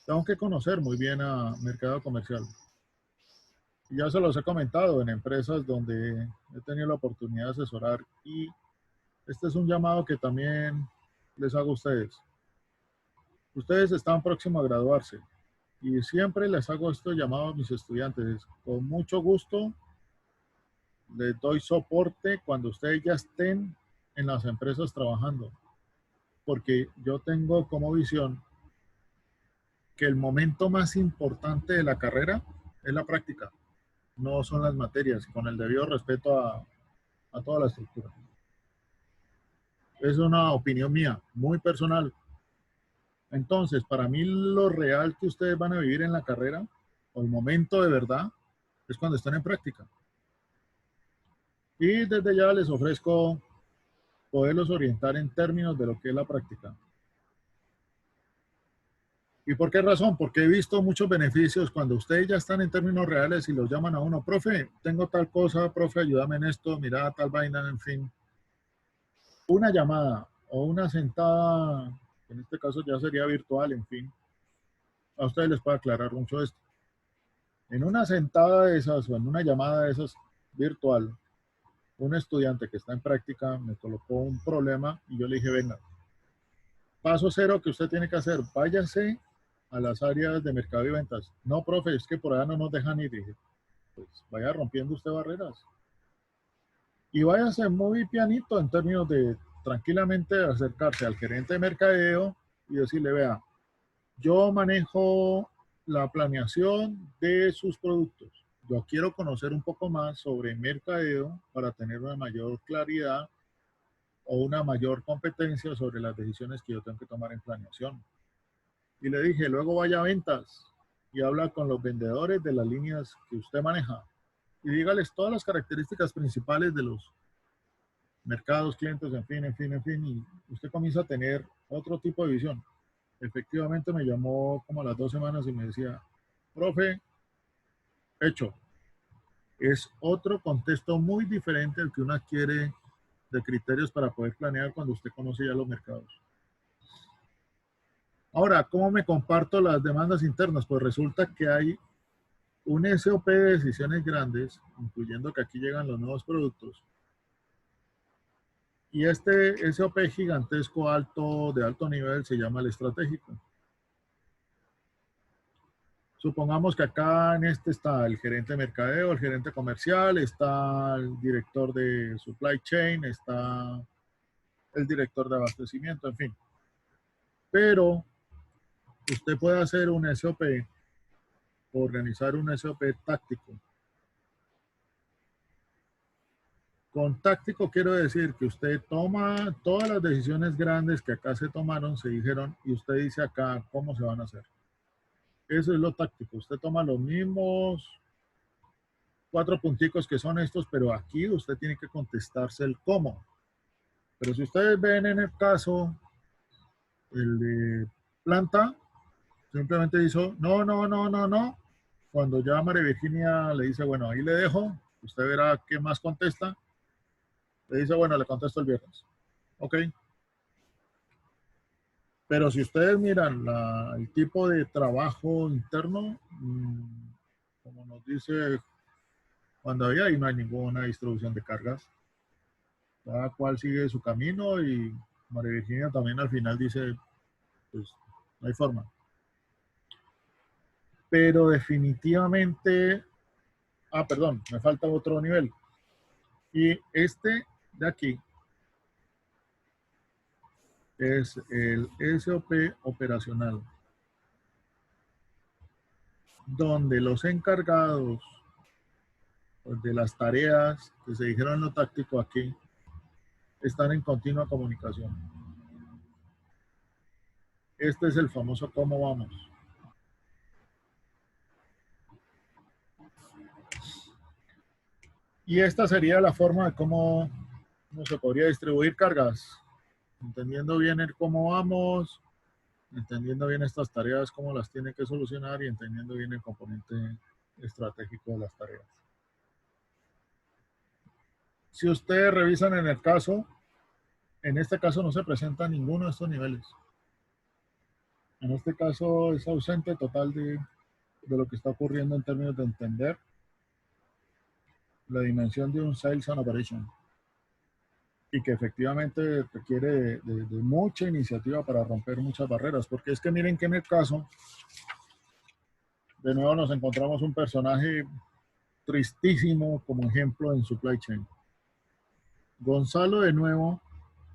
Tengo que conocer muy bien a mercado comercial. Y ya se los he comentado en empresas donde he tenido la oportunidad de asesorar, y este es un llamado que también les hago a ustedes. Ustedes están próximos a graduarse y siempre les hago estos llamados a mis estudiantes. Con mucho gusto les doy soporte cuando ustedes ya estén en las empresas trabajando, porque yo tengo como visión que el momento más importante de la carrera es la práctica, no son las materias, con el debido respeto a toda la estructura. Es una opinión mía, muy personal. Entonces, para mí lo real que ustedes van a vivir en la carrera, o el momento de verdad, es cuando están en práctica. Y desde ya les ofrezco poderlos orientar en términos de lo que es la práctica. ¿Y por qué razón? Porque he visto muchos beneficios cuando ustedes ya están en términos reales y los llaman a uno, profe, tengo tal cosa, profe, ayúdame en esto, mira tal vaina, en fin. Una llamada o una sentada, en este caso ya sería virtual, en fin, a ustedes les puede aclarar mucho esto. En una sentada de esas o en una llamada de esas virtual, un estudiante que está en práctica me colocó un problema y yo le dije, venga, paso cero que usted tiene que hacer, váyase a las áreas de mercado y ventas. No, profe, es que por allá no nos dejan ir. Dije, pues vaya rompiendo usted barreras. Y váyase muy pianito en términos de tranquilamente acercarse al gerente de mercadeo y decirle, vea, yo manejo la planeación de sus productos. Yo quiero conocer un poco más sobre mercadeo para tener una mayor claridad o una mayor competencia sobre las decisiones que yo tengo que tomar en planeación. Y le dije, luego vaya a ventas y habla con los vendedores de las líneas que usted maneja y dígales todas las características principales de los mercados, clientes, en fin, en fin, en fin, y usted comienza a tener otro tipo de visión. Efectivamente me llamó como a las 2 semanas y me decía, profe, hecho, es otro contexto muy diferente al que uno adquiere de criterios para poder planear cuando usted conoce ya los mercados. Ahora, ¿cómo me comparto las demandas internas? Pues resulta que hay un SOP de decisiones grandes, incluyendo que aquí llegan los nuevos productos. Y este SOP gigantesco, alto, de alto nivel, se llama el estratégico. Supongamos que acá en este está el gerente de mercadeo, el gerente comercial, está el director de supply chain, está el director de abastecimiento, en fin. Pero usted puede hacer un SOP, organizar un SOP táctico. Con táctico quiero decir que usted toma todas las decisiones grandes que acá se tomaron, se dijeron, y usted dice acá cómo se van a hacer. Eso es lo táctico. Usted toma los mismos 4 punticos que son estos, pero aquí usted tiene que contestarse el cómo. Pero si ustedes ven en el caso, el de planta, simplemente hizo, no, no, no, no, no. Cuando ya María Virginia le dice, bueno, ahí le dejo, usted verá qué más contesta. Le dice, bueno, le contesto el viernes. Ok. Pero si ustedes miran el tipo de trabajo interno, como nos dice Juan David, ahí no hay ninguna distribución de cargas. Cada cual sigue su camino y María Virginia también al final dice, pues no hay forma. Pero definitivamente, perdón, me falta otro nivel. Y este de aquí es el SOP operacional, donde los encargados de las tareas que se dijeron en lo táctico aquí están en continua comunicación. Este es el famoso cómo vamos. Y esta sería la forma de cómo se podría distribuir cargas, entendiendo bien el cómo vamos, entendiendo bien estas tareas, cómo las tiene que solucionar y entendiendo bien el componente estratégico de las tareas. Si ustedes revisan en el caso, en este caso no se presenta ninguno de estos niveles. En este caso es ausente total de lo que está ocurriendo en términos de entender la dimensión de un Sales and Operation. Y que efectivamente requiere de mucha iniciativa para romper muchas barreras. Porque es que miren que en el caso, de nuevo nos encontramos un personaje tristísimo como ejemplo en Supply Chain. Gonzalo, de nuevo,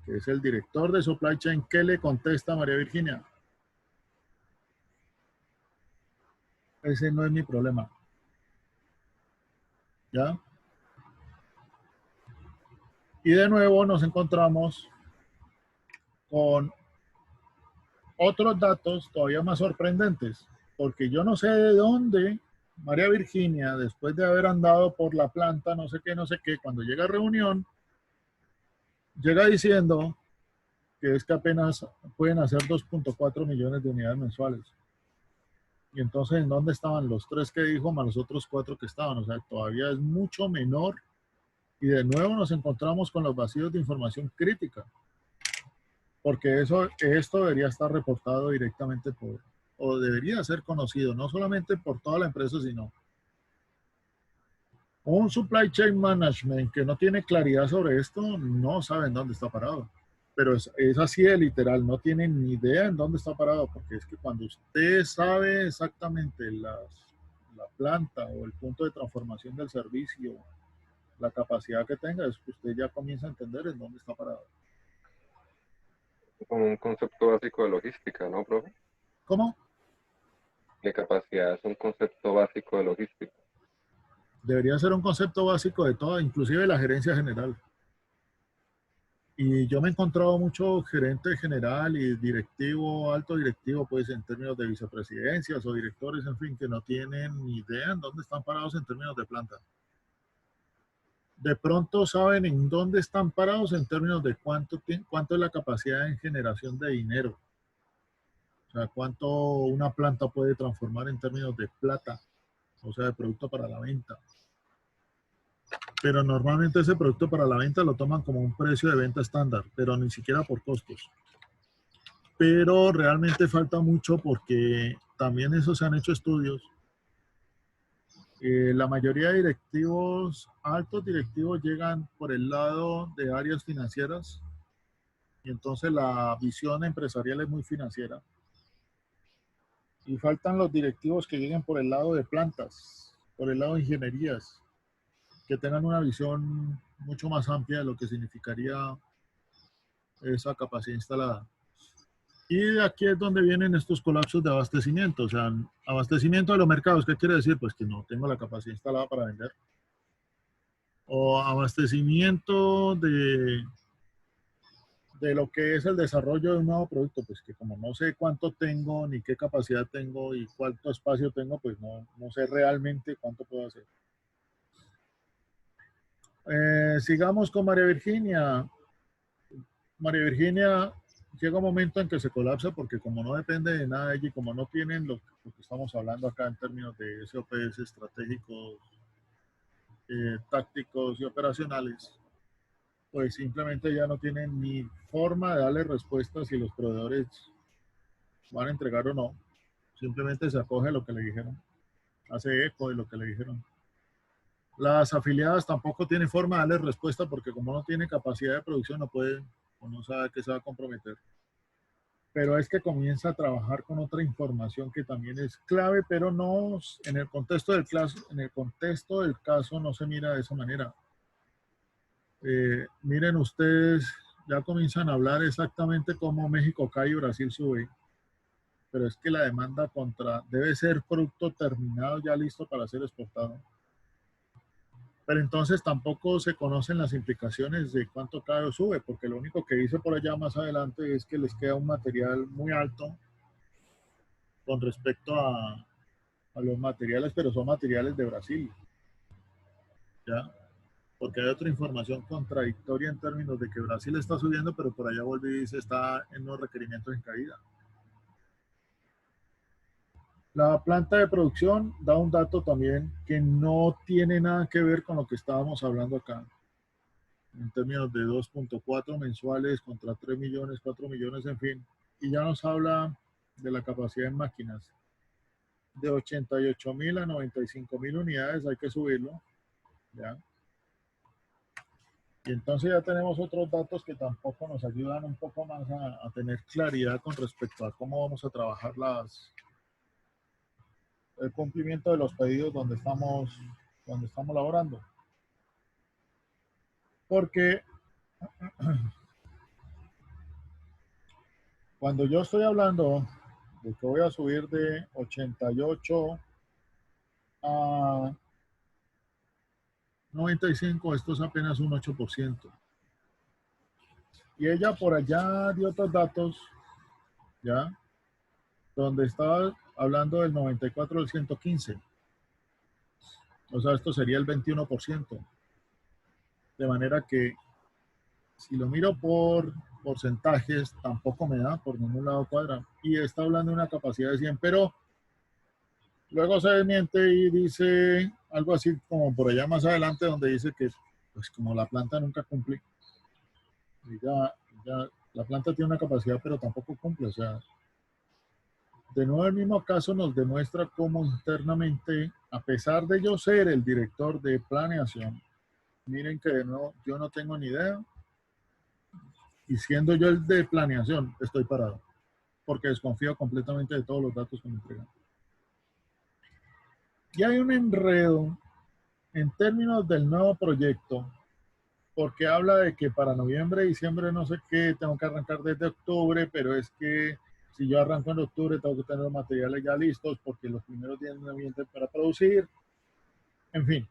que es el director de Supply Chain, ¿qué le contesta a María Virginia? Ese no es mi problema. ¿Ya? Y de nuevo nos encontramos con otros datos todavía más sorprendentes, porque yo no sé de dónde María Virginia, después de haber andado por la planta, no sé qué, cuando llega a reunión, llega diciendo que es que apenas pueden hacer 2.4 millones de unidades mensuales. Y entonces, ¿en dónde estaban los 3 que dijo más los otros 4 que estaban? O sea, todavía es mucho menor. Y de nuevo nos encontramos con los vacíos de información crítica. Porque esto debería estar reportado directamente o debería ser conocido, no solamente por toda la empresa, sino Un supply chain management que no tiene claridad sobre esto, no saben dónde está parado. Pero es así de literal, no tienen ni idea en dónde está parado, porque es que cuando usted sabe exactamente la planta o el punto de transformación del servicio, la capacidad que tenga, es que usted ya comienza a entender en dónde está parado. Como un concepto básico de logística, ¿no, profe? ¿Cómo? De capacidad es un concepto básico de logística. Debería ser un concepto básico de todo, inclusive la gerencia general. Y yo me he encontrado mucho gerente general y directivo, alto directivo, pues en términos de vicepresidencias o directores, en fin, que no tienen ni idea en dónde están parados en términos de planta. De pronto saben en dónde están parados en términos de cuánto es la capacidad en generación de dinero. O sea, cuánto una planta puede transformar en términos de plata, o sea, de producto para la venta. Pero normalmente ese producto para la venta lo toman como un precio de venta estándar, pero ni siquiera por costos. Pero realmente falta mucho porque también eso se han hecho estudios. La mayoría de directivos, altos directivos, llegan por el lado de áreas financieras y entonces la visión empresarial es muy financiera. Y faltan los directivos que lleguen por el lado de plantas, por el lado de ingenierías, que tengan una visión mucho más amplia de lo que significaría esa capacidad instalada. Y aquí es donde vienen estos colapsos de abastecimiento, o sea, abastecimiento de los mercados. ¿Qué quiere decir? Pues que no tengo la capacidad instalada para vender. O abastecimiento de lo que es el desarrollo de un nuevo producto, pues que como no sé cuánto tengo, ni qué capacidad tengo y cuánto espacio tengo, pues no sé realmente cuánto puedo hacer. Sigamos con María Virginia. María Virginia, llega un momento en que se colapsa porque como no depende de nada de ella y como no tienen lo que estamos hablando acá en términos de SOPs estratégicos, tácticos y operacionales, pues simplemente ya no tienen ni forma de darle respuesta si los proveedores van a entregar o no. Simplemente se acoge a lo que le dijeron, hace eco de lo que le dijeron. Las afiliadas tampoco tienen forma de darle respuesta porque como no tiene capacidad de producción no puede o no sabe que se va a comprometer. Pero es que comienza a trabajar con otra información que también es clave, pero no en el contexto del caso no se mira de esa manera. Miren ustedes, ya comienzan a hablar exactamente cómo México cae y Brasil sube, pero es que la demanda debe ser producto terminado ya listo para ser exportado. Pero entonces tampoco se conocen las implicaciones de cuánto cae o sube, porque lo único que dice por allá más adelante es que les queda un material muy alto con respecto a los materiales, pero son materiales de Brasil. ¿Ya? Porque hay otra información contradictoria en términos de que Brasil está subiendo, pero por allá vuelve y dice está en los requerimientos en caída. La planta de producción da un dato también que no tiene nada que ver con lo que estábamos hablando acá. En términos de 2.4 mensuales contra 3 millones, 4 millones, en fin. Y ya nos habla de la capacidad en máquinas. De 88.000 a 95.000 unidades hay que subirlo. ¿Ya? Y entonces ya tenemos otros datos que tampoco nos ayudan un poco más a tener claridad con respecto a cómo vamos a trabajar el cumplimiento de los pedidos donde estamos laborando. Porque cuando yo estoy hablando de que voy a subir de 88 a 95, esto es apenas un 8%. Y ella por allá dio otros datos, ¿ya? Donde estaba hablando del 94 al 115. O sea, esto sería el 21%. De manera que, si lo miro por porcentajes, tampoco me da, por ningún lado cuadra. Y está hablando de una capacidad de 100, pero luego se desmiente y dice algo así como por allá más adelante, donde dice que, pues como la planta nunca cumple, y ya la planta tiene una capacidad, pero tampoco cumple. O sea, de nuevo el mismo caso nos demuestra cómo internamente a pesar de yo ser el director de planeación, miren que no, yo no tengo ni idea, y siendo yo el de planeación, estoy parado, porque desconfío completamente de todos los datos que me entregan. Y hay un enredo en términos del nuevo proyecto, porque habla de que para noviembre, diciembre, no sé qué, tengo que arrancar desde octubre, pero es que si yo arranco en octubre, tengo que tener los materiales ya listos, porque los primeros días no vienen para producir, en fin.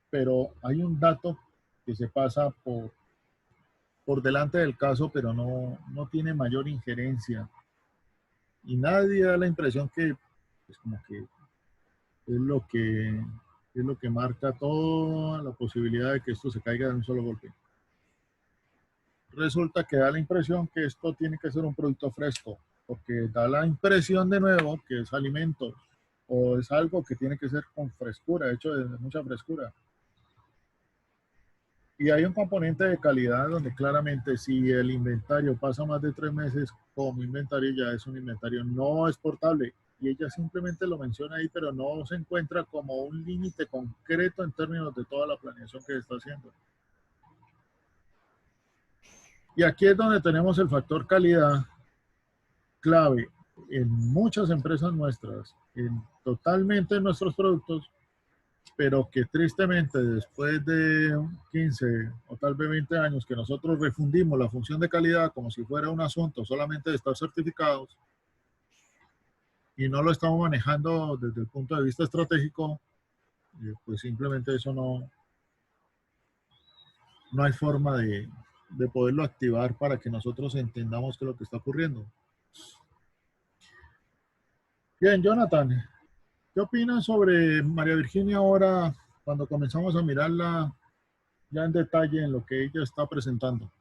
Pero hay un dato que se pasa por delante del caso, pero no tiene mayor injerencia. Y nadie da la impresión que, pues como que es lo que marca toda la posibilidad de que esto se caiga de un solo golpe. Resulta que da la impresión que esto tiene que ser un producto fresco, porque da la impresión de nuevo que es alimento o es algo que tiene que ser con frescura, hecho de mucha frescura. Y hay un componente de calidad donde claramente si el inventario pasa más de 3 meses como inventario, ya es un inventario no exportable. Y ella simplemente lo menciona ahí, pero no se encuentra como un límite concreto en términos de toda la planeación que se está haciendo. Y aquí es donde tenemos el factor calidad clave en muchas empresas nuestras, en totalmente nuestros productos, pero que tristemente después de 15 o tal vez 20 años que nosotros refundimos la función de calidad como si fuera un asunto solamente de estar certificados y no lo estamos manejando desde el punto de vista estratégico, pues simplemente eso no hay forma de poderlo activar para que nosotros entendamos qué es lo que está ocurriendo. Bien, Jonathan, ¿qué opinas sobre María Virginia ahora cuando comenzamos a mirarla ya en detalle en lo que ella está presentando?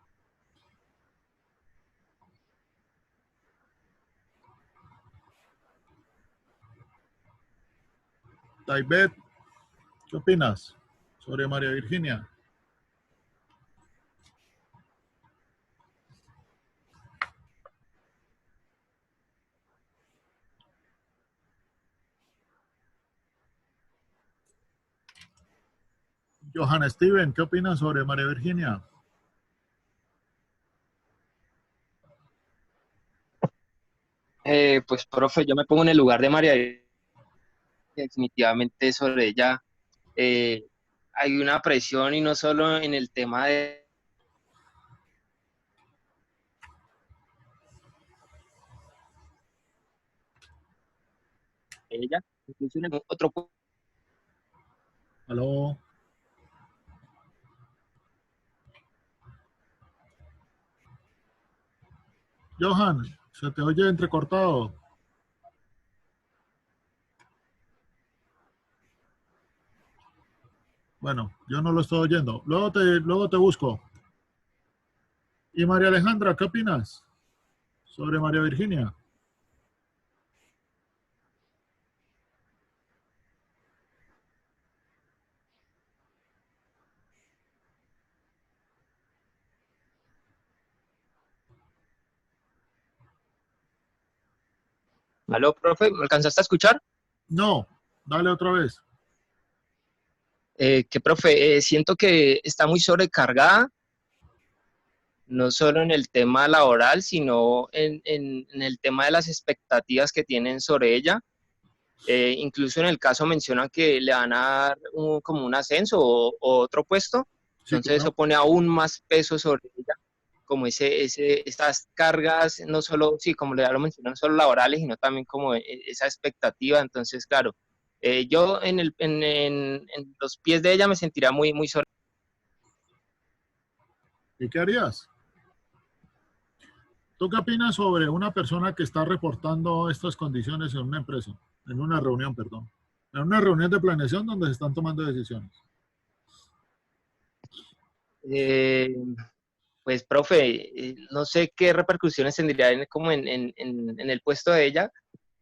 Taibet, ¿qué opinas sobre María Virginia? Johanna Steven, ¿qué opinas sobre María Virginia? Pues, profe, yo me pongo en el lugar de María, definitivamente sobre ella eh, hay una presión y no solo en el tema de ella, incluso en el otro. Aló. Johan, se te oye entrecortado. Bueno, yo no lo estoy oyendo. Luego te busco. Y María Alejandra, ¿qué opinas sobre María Virginia? ¿Aló, profe? ¿Me alcanzaste a escuchar? No, dale otra vez. Que, profe, siento que está muy sobrecargada, no solo en el tema laboral, sino en el tema de las expectativas que tienen sobre ella. Incluso en el caso mencionan que le van a dar como un ascenso o otro puesto, Sí, entonces claro. eso pone aún más peso sobre ella, como estas cargas, no solo, sí, como ya lo mencioné, no solo laborales, sino también como esa expectativa. Entonces, claro, yo en los pies de ella me sentiría muy sobre. ¿Y qué harías? ¿Tú qué opinas sobre una persona que está reportando estas condiciones en una empresa? En una reunión, perdón. En una reunión de planeación donde se están tomando decisiones. Eh, pues, profe, no sé qué repercusiones tendría en el puesto de ella,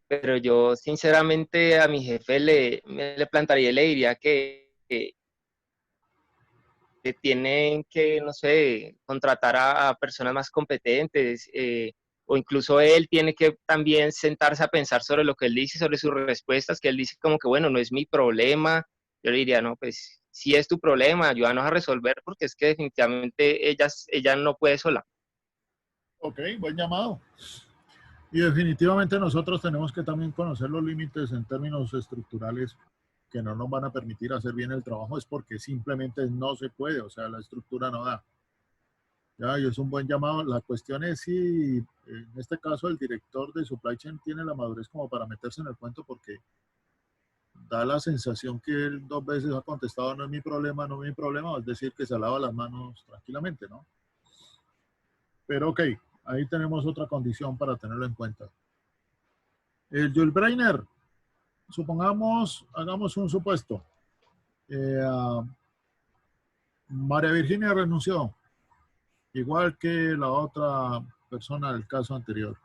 pero yo sinceramente a mi jefe le plantaría y le diría que tienen que, no sé, contratar a personas más competentes, o incluso él tiene que también sentarse a pensar sobre lo que él dice, sobre sus respuestas, que él dice como que, bueno, no es mi problema. Yo le diría, no, pues si es tu problema, ayúdanos a resolver, porque es que definitivamente ella no puede sola. Ok, buen llamado. Y definitivamente nosotros tenemos que también conocer los límites en términos estructurales que no nos van a permitir hacer bien el trabajo, es porque simplemente no se puede, o sea, la estructura no da. Ya, y es un buen llamado. La cuestión es si, en este caso, el director de supply chain tiene la madurez como para meterse en el cuento, porque da la sensación que él 2 veces ha contestado no es mi problema, no es mi problema, es decir, que se lava las manos tranquilamente, ¿no? Pero ok, ahí tenemos otra condición para tenerlo en cuenta. El Jules Brainer, supongamos, hagamos un supuesto. María Virginia renunció, igual que la otra persona del caso anterior.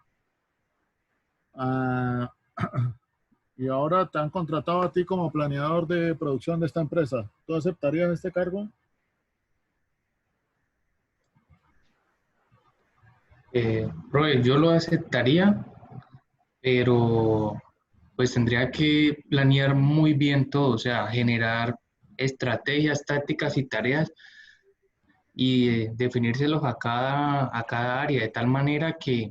Y ahora te han contratado a ti como planeador de producción de esta empresa. ¿Tú aceptarías este cargo? Profe, yo lo aceptaría, pero pues tendría que planear muy bien todo, o sea, generar estrategias, tácticas y tareas y definírselos a cada área de tal manera que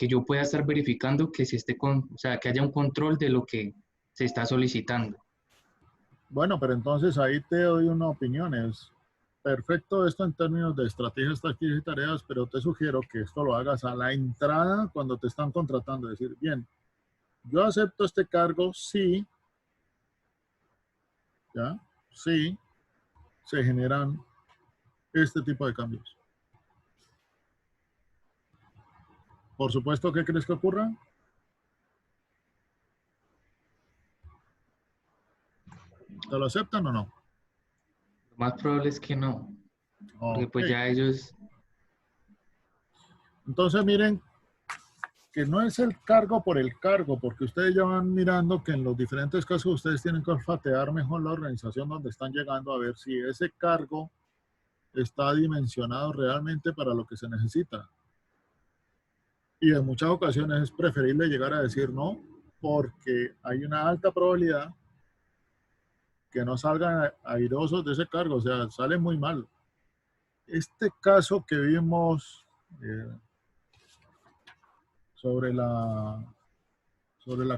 yo pueda estar verificando que se esté o sea, que haya un control de lo que se está solicitando. Bueno, pero entonces ahí te doy una opinión. Es perfecto esto en términos de estrategias, tácticas y tareas, pero te sugiero que esto lo hagas a la entrada cuando te están contratando. Es decir, bien, yo acepto este cargo si, ¿ya? Si se generan este tipo de cambios. Por supuesto, ¿qué crees que ocurra? ¿Te lo aceptan o no? Lo más probable es que no, porque pues Ok. ya ellos... Entonces miren que no es el cargo por el cargo, porque ustedes ya van mirando que en los diferentes casos ustedes tienen que olfatear mejor la organización donde están llegando a ver si ese cargo está dimensionado realmente para lo que se necesita. Y en muchas ocasiones es preferible llegar a decir no, porque hay una alta probabilidad que no salgan airosos de ese cargo, o sea, sale muy mal. Este caso que vimos sobre la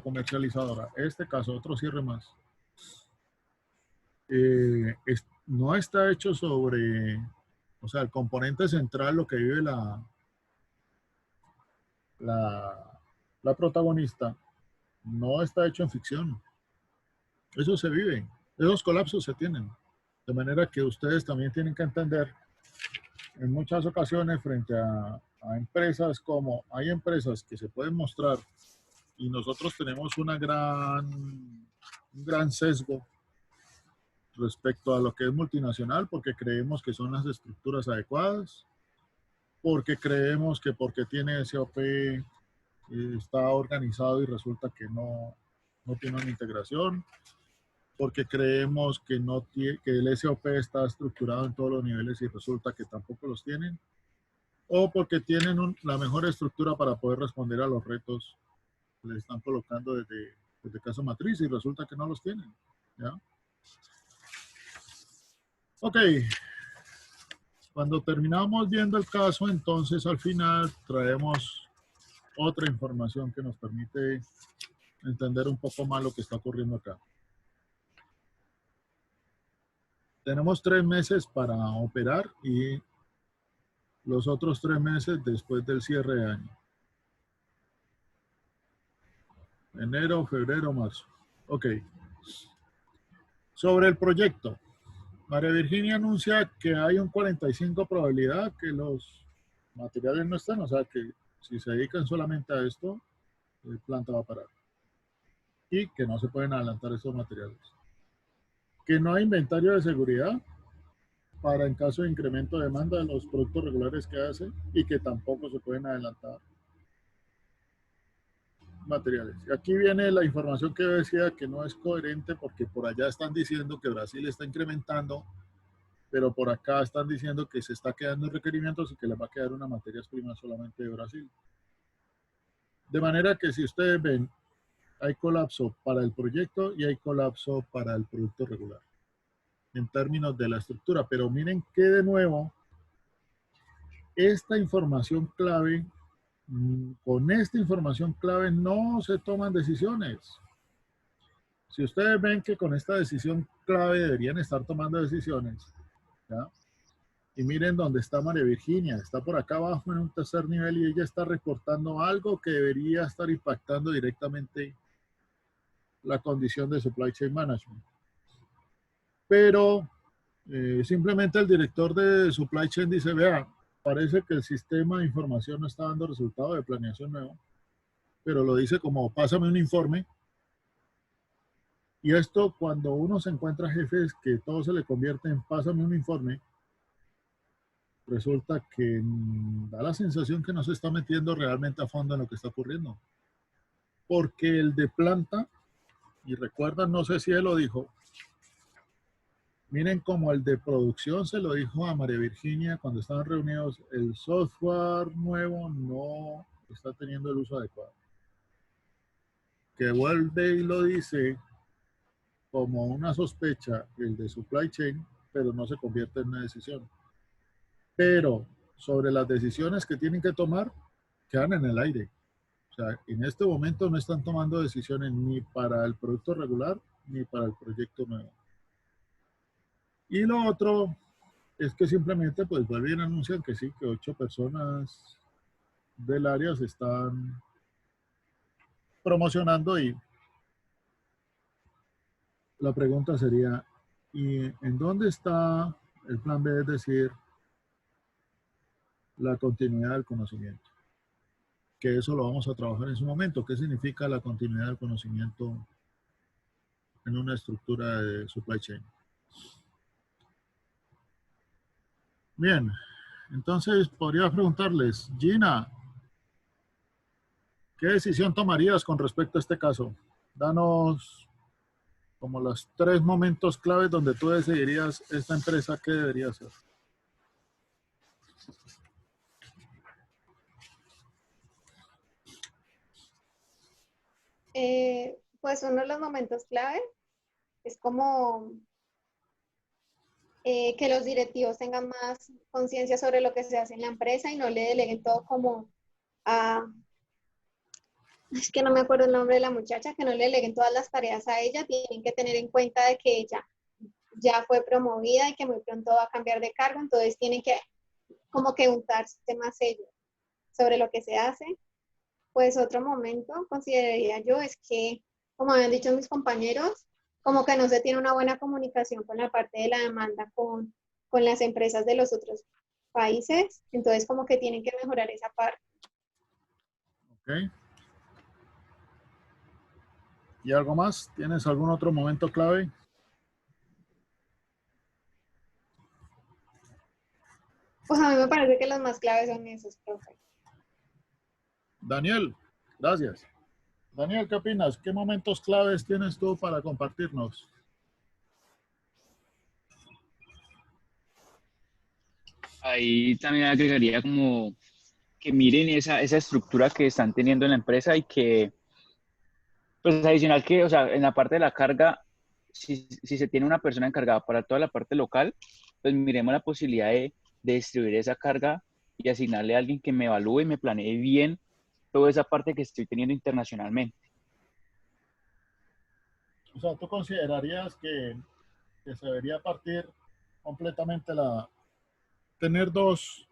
comercializadora, este caso, otro cierre más, no está hecho sobre, o sea, el componente central, lo que vive la protagonista, no está hecho en ficción. Eso se vive, esos colapsos se tienen. De manera que ustedes también tienen que entender, en muchas ocasiones, frente a empresas, como hay empresas que se pueden mostrar, y nosotros tenemos un gran sesgo respecto a lo que es multinacional, porque creemos que son las estructuras adecuadas, porque creemos que porque tiene SOP está organizado y resulta que no tiene una integración, porque creemos que, que el SOP está estructurado en todos los niveles y resulta que tampoco los tienen, o porque tienen la mejor estructura para poder responder a los retos que les están colocando desde caso matriz y resulta que no los tienen. ¿Ya? Ok. Cuando terminamos viendo el caso, entonces al final traemos otra información que nos permite entender un poco más lo que está ocurriendo acá. Tenemos 3 meses para operar y los otros 3 meses después del cierre de año. Enero, febrero, marzo. Ok. Sobre el proyecto. María Virginia anuncia que hay un 45% probabilidad que los materiales no están, o sea que si se dedican solamente a esto, el planta va a parar. Y que no se pueden adelantar esos materiales. Que no hay inventario de seguridad para en caso de incremento de demanda de los productos regulares que hace y que tampoco se pueden adelantar materiales. Y aquí viene la información que yo decía que no es coherente porque por allá están diciendo que Brasil está incrementando, pero por acá están diciendo que se está quedando en requerimientos y que les va a quedar una materia prima solamente de Brasil. De manera que si ustedes ven, hay colapso para el proyecto y hay colapso para el producto regular en términos de la estructura. Pero miren que de nuevo, esta información clave, con esta información clave no se toman decisiones. Si ustedes ven que con esta decisión clave deberían estar tomando decisiones, ¿ya? Y miren dónde está María Virginia, está por acá abajo en un tercer nivel y ella está reportando algo que debería estar impactando directamente la condición de supply chain management. Pero simplemente el director de supply chain dice, vea, parece que el sistema de información no está dando resultado de planeación nuevo, pero lo dice como pásame un informe. Y esto cuando uno se encuentra jefes que todo se le convierte en pásame un informe, resulta que da la sensación que no se está metiendo realmente a fondo en lo que está ocurriendo. Porque el de planta, y recuerdan, no sé si él lo dijo, miren como el de producción se lo dijo a María Virginia cuando estaban reunidos, el software nuevo no está teniendo el uso adecuado. Que vuelve y lo dice como una sospecha el de supply chain, pero no se convierte en una decisión. Pero sobre las decisiones que tienen que tomar, quedan en el aire. O sea, en este momento no están tomando decisiones ni para el producto regular ni para el proyecto nuevo. Y lo otro es que simplemente pues vuelven y anuncian que sí, que 8 personas del área se están promocionando y la pregunta sería, ¿y en dónde está el plan B? Es decir, la continuidad del conocimiento. Que eso lo vamos a trabajar en su momento. ¿Qué significa la continuidad del conocimiento en una estructura de supply chain? Bien, entonces podría preguntarles, Gina, ¿qué decisión tomarías con respecto a este caso? Danos como los 3 momentos claves donde tú decidirías esta empresa qué debería hacer. Pues uno de los momentos clave es como que los directivos tengan más conciencia sobre lo que se hace en la empresa y no le deleguen todo como a, es que no me acuerdo el nombre de la muchacha, que no le deleguen todas las tareas a ella, tienen que tener en cuenta de que ella ya fue promovida y que muy pronto va a cambiar de cargo, entonces tienen que como que untarse más ellos sobre lo que se hace. Pues otro momento, consideraría yo, es que, como habían dicho mis compañeros, como que no se tiene una buena comunicación con la parte de la demanda con las empresas de los otros países, entonces como que tienen que mejorar esa parte. Ok. ¿Y algo más? ¿Tienes algún otro momento clave? Pues a mí me parece que los más claves son esos, profe. Daniel, gracias. Daniel, ¿qué opinas? ¿Qué momentos claves tienes tú para compartirnos? Ahí también agregaría como que miren esa estructura que están teniendo en la empresa y que, pues adicional que, o sea, en la parte de la carga, si se tiene una persona encargada para toda la parte local, pues miremos la posibilidad de distribuir esa carga y asignarle a alguien que me evalúe y me planee bien toda esa parte que estoy teniendo internacionalmente. O sea, ¿tú considerarías que se debería partir completamente tener dos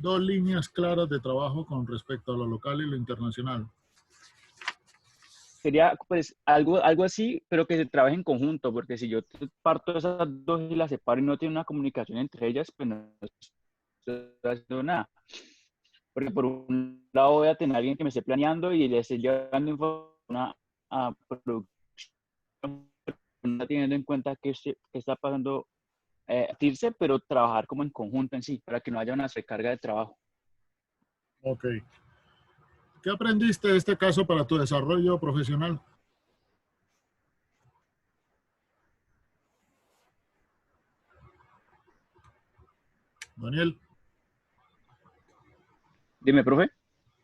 líneas claras de trabajo con respecto a lo local y lo internacional? Sería pues algo así, pero que se trabaje en conjunto, porque si yo parto esas dos y las separo y no tiene una comunicación entre ellas, pues no estoy haciendo nada. Porque por un lado voy a tener a alguien que me esté planeando y le esté llevando información a producción, no teniendo en cuenta qué está pasando irse, pero trabajar como en conjunto en sí, para que no haya una recarga de trabajo. Ok. ¿Qué aprendiste de este caso para tu desarrollo profesional? Daniel. Dime, profe.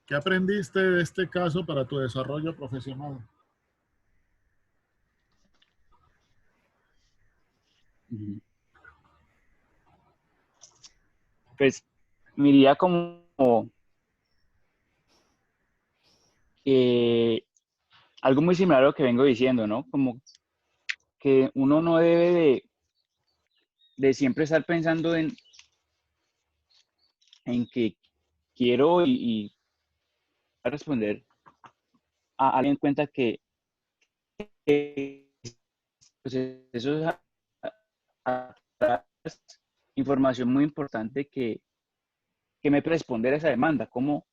¿Qué aprendiste de este caso para tu desarrollo profesional? Pues miraría como algo muy similar a lo que vengo diciendo, ¿no? Como que uno no debe de siempre estar pensando en que quiero y responder a alguien en cuenta que pues eso es información muy importante que me puede responder a esa demanda, cómo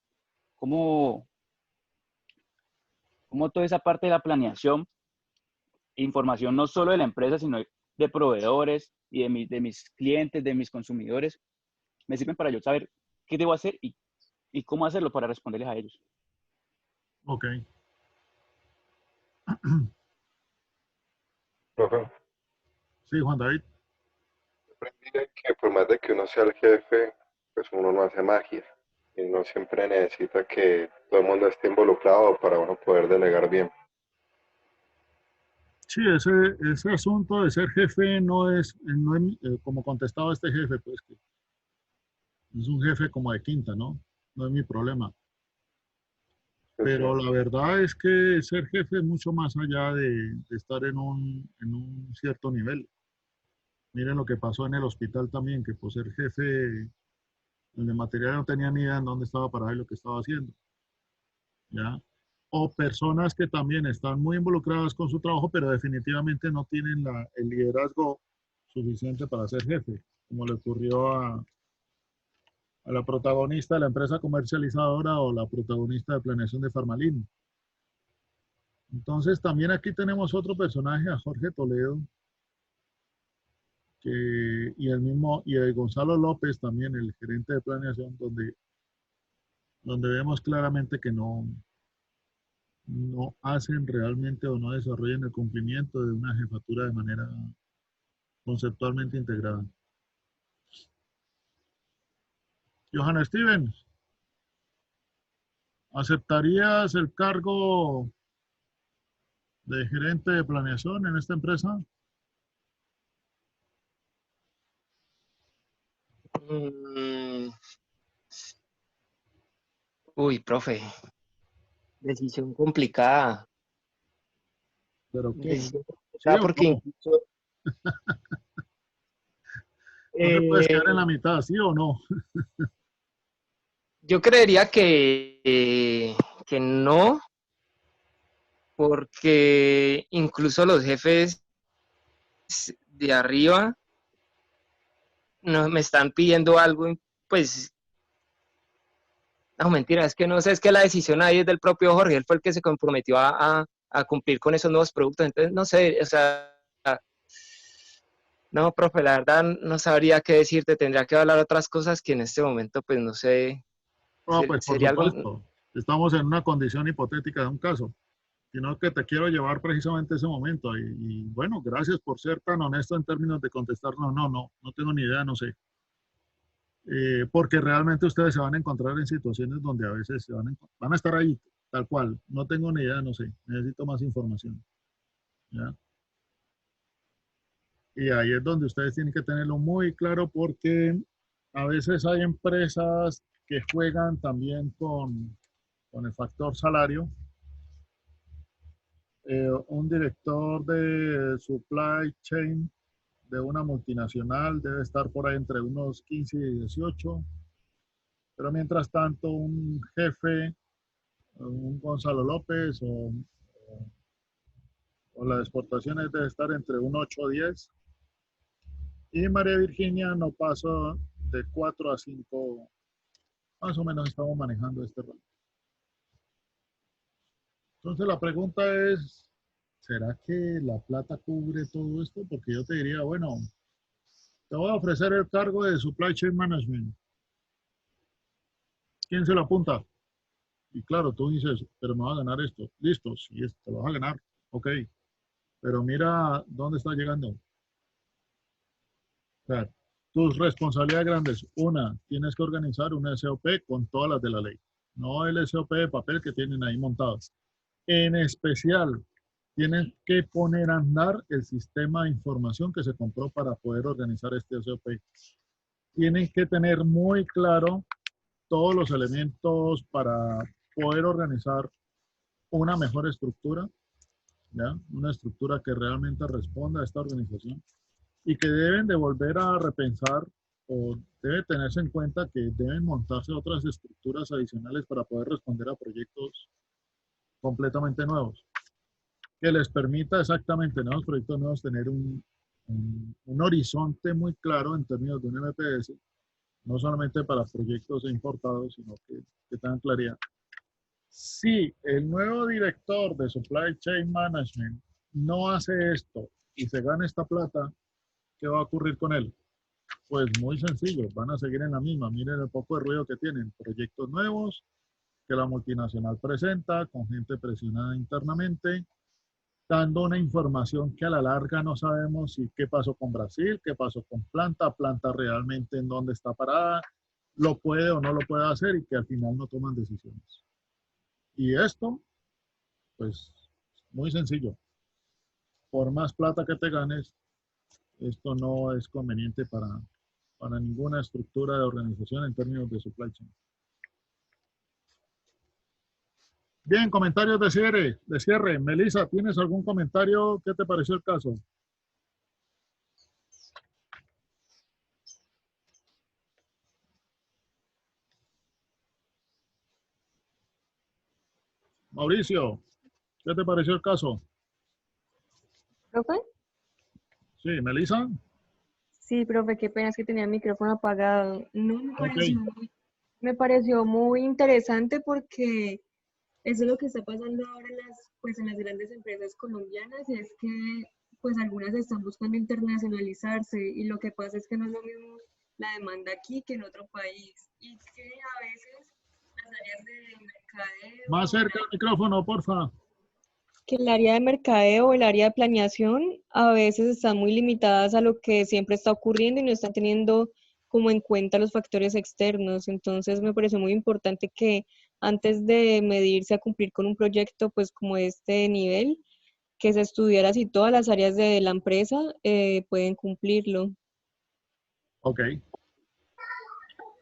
toda esa parte de la planeación, información no solo de la empresa, sino de proveedores y de mis clientes, de mis consumidores, me sirven para yo saber qué debo hacer y cómo hacerlo para responderles a ellos. Ok. Profe, Sí, Juan David. aprendí que por más de que uno sea el jefe, pues uno no hace magia. Y no siempre necesita que todo el mundo esté involucrado para uno poder delegar bien. Sí, ese asunto de ser jefe no es como contestaba este jefe, pues que es un jefe como de quinta, ¿no? No es mi problema. Pero la verdad es que ser jefe es mucho más allá de estar en un cierto nivel. Miren lo que pasó en el hospital también, que por ser jefe, el de material no tenía ni idea en dónde estaba parado y lo que estaba haciendo. ¿Ya? O personas que también están muy involucradas con su trabajo, pero definitivamente no tienen el liderazgo suficiente para ser jefe, como le ocurrió a la protagonista de la empresa comercializadora o la protagonista de planeación de Farmalín. Entonces también aquí tenemos otro personaje, a Jorge Toledo, y el Gonzalo López también, el gerente de planeación, donde vemos claramente que no hacen realmente o no desarrollan el cumplimiento de una jefatura de manera conceptualmente integrada. Johanna Stevens, ¿aceptarías el cargo de gerente de planeación en esta empresa? Uy, profe, decisión complicada. ¿Pero qué? Decisión ¿Sí complicada o porque no? incluso, No te puedes quedar en eh, la mitad, ¿sí o no? yo creería que no, porque incluso los jefes de arriba no me están pidiendo algo, pues, no, mentira, es que no sé, es que la decisión ahí es del propio Jorge, él fue el que se comprometió a cumplir con esos nuevos productos, entonces, no sé, o sea, no, profe, la verdad no sabría qué decirte, tendría que hablar otras cosas que en este momento, pues, no sé, No, pues por sería algo, supuesto. Estamos en una condición hipotética de un caso, sino que te quiero llevar precisamente a ese momento. Y bueno, gracias por ser tan honesto en términos de contestar, no tengo ni idea, no sé. Porque realmente ustedes se van a encontrar en situaciones donde a veces van a estar ahí, tal cual. No tengo ni idea, no sé. Necesito más información. ¿Ya? Y ahí es donde ustedes tienen que tenerlo muy claro porque a veces hay empresas que juegan también con el factor salario. Un director de supply chain de una multinacional debe estar por ahí entre unos 15 y 18, pero mientras tanto un jefe, un Gonzalo López o las exportaciones debe estar entre un 8 o 10 y María Virginia no pasa de 4 a 5, más o menos estamos manejando este rol. Entonces la pregunta es, ¿será que la plata cubre todo esto? Porque yo te diría, bueno, te voy a ofrecer el cargo de Supply Chain Management. ¿Quién se lo apunta? Y claro, tú dices, pero me va a ganar esto. Listo, sí, te lo vas a ganar. Ok, pero mira dónde está llegando. O sea, tus responsabilidades grandes. Una, tienes que organizar una SOP con todas las de la ley. no el SOP de papel que tienen ahí montado. En especial, tienen que poner a andar el sistema de información que se compró para poder organizar este SOP. Tienen que tener muy claro todos los elementos para poder organizar una mejor estructura, ¿ya? Una estructura que realmente responda a esta organización y que deben de volver a repensar o debe tenerse en cuenta que deben montarse otras estructuras adicionales para poder responder a proyectos completamente nuevos, que les permita exactamente en nuevos proyectos nuevos tener un horizonte muy claro en términos de un MPS, no solamente para proyectos importados, sino que tengan claridad. Si el nuevo director de Supply Chain Management no hace esto y se gana esta plata, ¿qué va a ocurrir con él? Pues muy sencillo, van a seguir en la misma. Miren el poco de ruido que tienen. Proyectos nuevos que la multinacional presenta, con gente presionada internamente, dando una información que a la larga no sabemos si qué pasó con Brasil, qué pasó con Planta realmente en dónde está parada, lo puede o no lo puede hacer y que al final no toman decisiones. Y esto, pues, muy sencillo. Por más plata que te ganes, esto no es conveniente para ninguna estructura de organización en términos de supply chain. Bien, comentarios de cierre. Melissa, ¿tienes algún comentario? ¿Qué te pareció el caso? Mauricio, ¿qué te pareció el caso? ¿Profe? Sí, Melissa. Sí, profe, qué pena, es que tenía el micrófono apagado. No, Ok. me pareció muy interesante porque eso es lo que está pasando ahora en en las grandes empresas colombianas, y es que pues algunas están buscando internacionalizarse y lo que pasa es que no es lo mismo la demanda aquí que en otro país y que a veces las áreas de Más mercadeo, cerca del micrófono, porfa. que el área de mercadeo o el área de planeación a veces están muy limitadas a lo que siempre está ocurriendo y no están teniendo como en cuenta los factores externos. Entonces me pareció muy importante que antes de medirse a cumplir con un proyecto pues como este nivel, que se estudiara si todas las áreas de la empresa pueden cumplirlo. Ok.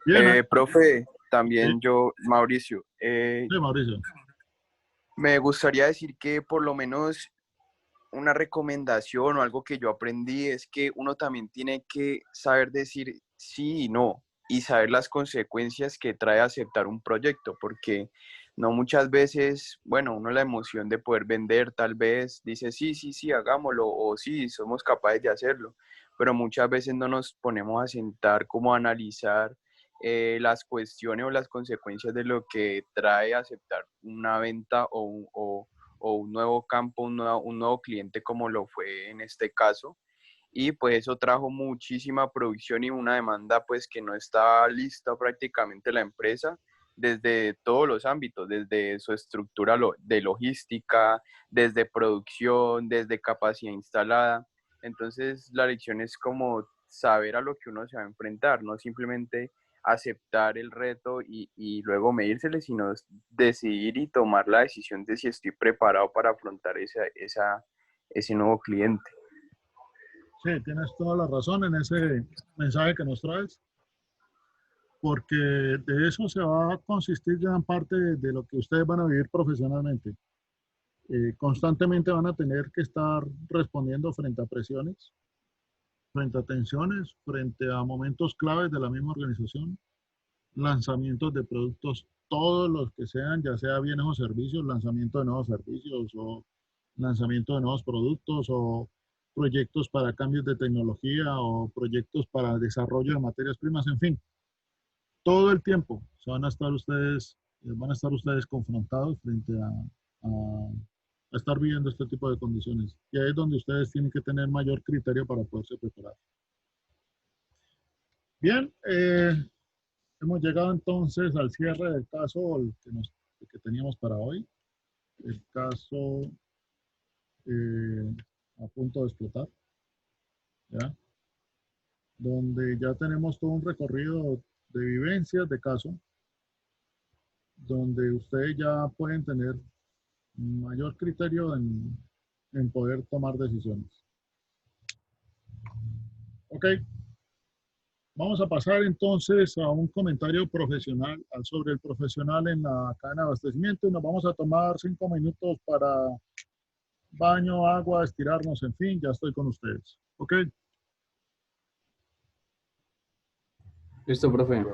Bien. Profe, Sí, también yo, Mauricio, sí, Mauricio. me gustaría decir que por lo menos una recomendación o algo que yo aprendí es que uno también tiene que saber decir sí y no y saber las consecuencias que trae aceptar un proyecto, porque no muchas veces, bueno, uno la emoción de poder vender tal vez dice sí, sí, sí, hagámoslo o sí, somos capaces de hacerlo, pero muchas veces no nos ponemos a sentar como a analizar las cuestiones o las consecuencias de lo que trae aceptar una venta o un nuevo campo, un nuevo cliente como lo fue en este caso. Y pues eso trajo muchísima producción y una demanda pues que no estaba lista prácticamente la empresa desde todos los ámbitos, desde su estructura de logística, desde producción, desde capacidad instalada. Entonces la lección es como saber a lo que uno se va a enfrentar, no simplemente aceptar el reto y luego medírsele, sino decidir y tomar la decisión de si estoy preparado para afrontar ese nuevo cliente. Sí, tienes toda la razón en ese mensaje que nos traes, porque de eso se va a consistir gran parte de lo que ustedes van a vivir profesionalmente. Constantemente van a tener que estar respondiendo frente a presiones, frente a tensiones, frente a momentos claves de la misma organización, lanzamientos de productos, todos los que sean, ya sea bienes o servicios, lanzamiento de nuevos servicios o lanzamiento de nuevos productos o proyectos para cambios de tecnología o proyectos para desarrollo de materias primas, en fin, todo el tiempo van a estar ustedes confrontados frente a estar viviendo este tipo de condiciones. Y ahí es donde ustedes tienen que tener mayor criterio para poderse preparar. Bien, hemos llegado entonces al cierre del caso el que teníamos para hoy. El caso a punto de explotar, ¿ya? Donde ya tenemos todo un recorrido de vivencias de caso, donde ustedes ya pueden tener mayor criterio en poder tomar decisiones. Ok, vamos a pasar entonces a un comentario profesional sobre el profesional en la cadena de abastecimiento y nos vamos a tomar 5 minutos para baño, agua, estirarnos, en fin, ya estoy con ustedes. Ok. Listo, profe.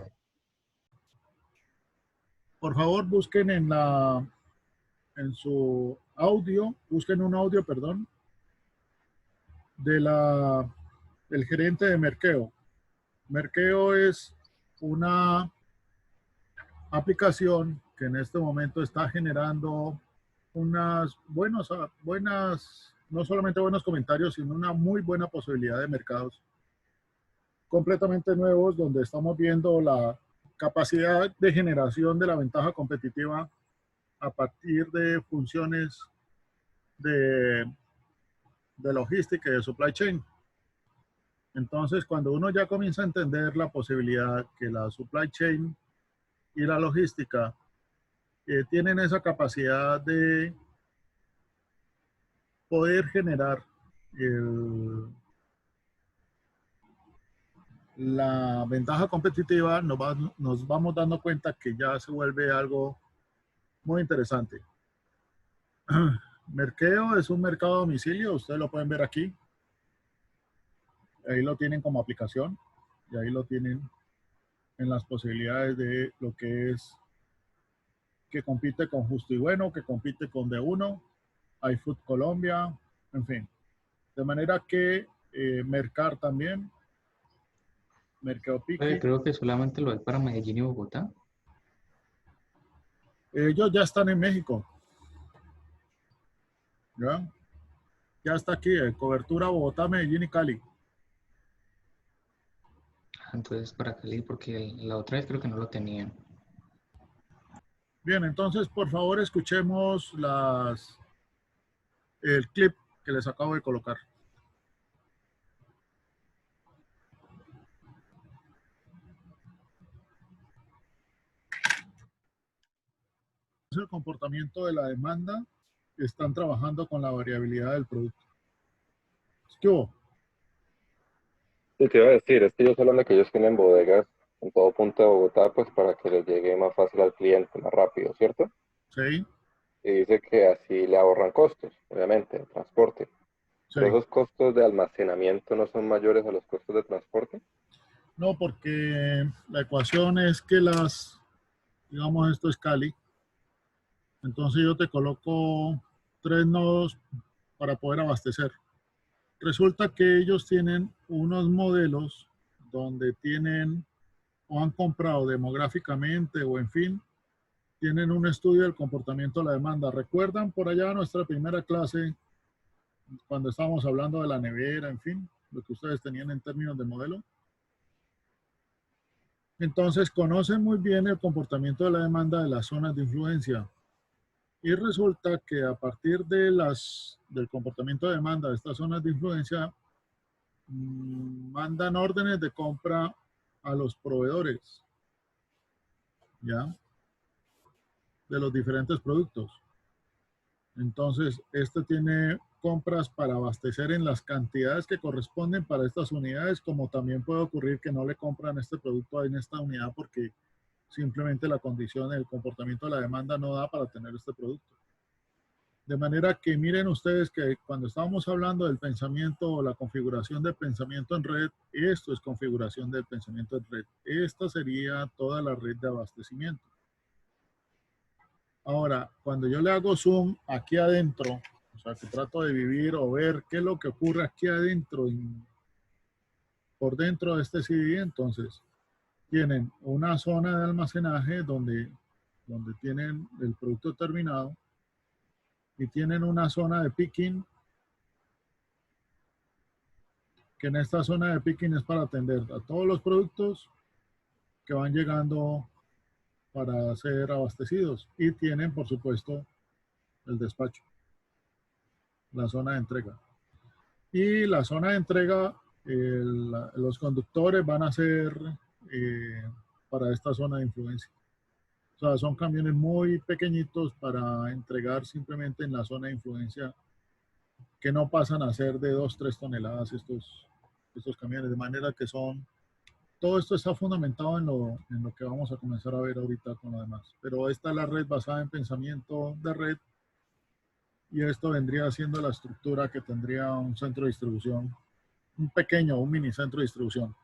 Por favor, busquen en su audio, busquen un audio, perdón, del gerente de Merkeo. Merkeo es una aplicación que en este momento está generando unas buenas, no solamente buenos comentarios, sino una muy buena posibilidad de mercados completamente nuevos, donde estamos viendo la capacidad de generación de la ventaja competitiva a partir de funciones de logística y de supply chain. Entonces, cuando uno ya comienza a entender la posibilidad que la supply chain y la logística tienen esa capacidad de poder generar la ventaja competitiva, nos vamos dando cuenta que ya se vuelve algo muy interesante. Merkeo es un mercado a domicilio, ustedes lo pueden ver aquí. Ahí lo tienen como aplicación y ahí lo tienen en las posibilidades de lo que es que compite con Justo y Bueno, que compite con D1, iFood Colombia, en fin. De manera que Mercar también, Mercado Piqui. Creo que solamente lo hay para Medellín y Bogotá. Ellos ya están en México. ¿Ya? Ya está aquí, cobertura Bogotá, Medellín y Cali. Entonces para Cali, porque la otra vez creo que no lo tenían. Bien, entonces por favor escuchemos el clip que les acabo de colocar. El comportamiento de la demanda, están trabajando con la variabilidad del producto. ¿Qué hubo? Sí, te iba a decir, es que ellos hablan de que ellos tienen bodegas en todo punto de Bogotá, pues para que les llegue más fácil al cliente, más rápido, ¿cierto? Sí. Y dice que así le ahorran costos, obviamente, de transporte. Sí. ¿Pero esos costos de almacenamiento no son mayores a los costos de transporte? No, porque la ecuación es que digamos, esto es Cali. Entonces yo te coloco 3 nodos para poder abastecer. Resulta que ellos tienen unos modelos donde tienen o han comprado demográficamente o en fin, tienen un estudio del comportamiento de la demanda. ¿Recuerdan por allá nuestra primera clase cuando estábamos hablando de la nevera, en fin, lo que ustedes tenían en términos de modelo? Entonces conocen muy bien el comportamiento de la demanda de las zonas de influencia. Y resulta que a partir del comportamiento de demanda de estas zonas de influencia, mandan órdenes de compra a los proveedores, ¿ya? De los diferentes productos. Entonces, este tiene compras para abastecer en las cantidades que corresponden para estas unidades, como también puede ocurrir que no le compran este producto en esta unidad porque simplemente la condición, el comportamiento de la demanda no da para tener este producto. De manera que miren ustedes que cuando estábamos hablando del pensamiento o la configuración del pensamiento en red, esto es configuración del pensamiento en red. Esta sería toda la red de abastecimiento. Ahora, cuando yo le hago zoom aquí adentro, o sea, que trato de vivir o ver qué es lo que ocurre aquí adentro, por dentro de este CD, entonces tienen una zona de almacenaje donde tienen el producto terminado y tienen una zona de picking, que en esta zona de picking es para atender a todos los productos que van llegando para ser abastecidos y tienen, por supuesto, el despacho, la zona de entrega. Y la zona de entrega, los conductores van a ser para esta zona de influencia. O sea, son camiones muy pequeñitos para entregar simplemente en la zona de influencia, que no pasan a ser de 2-3 toneladas estos camiones, de manera que son, todo esto está fundamentado en lo que vamos a comenzar a ver ahorita con lo demás. Pero esta es la red basada en pensamiento de red, y esto vendría siendo la estructura que tendría un centro de distribución, un mini centro de distribución.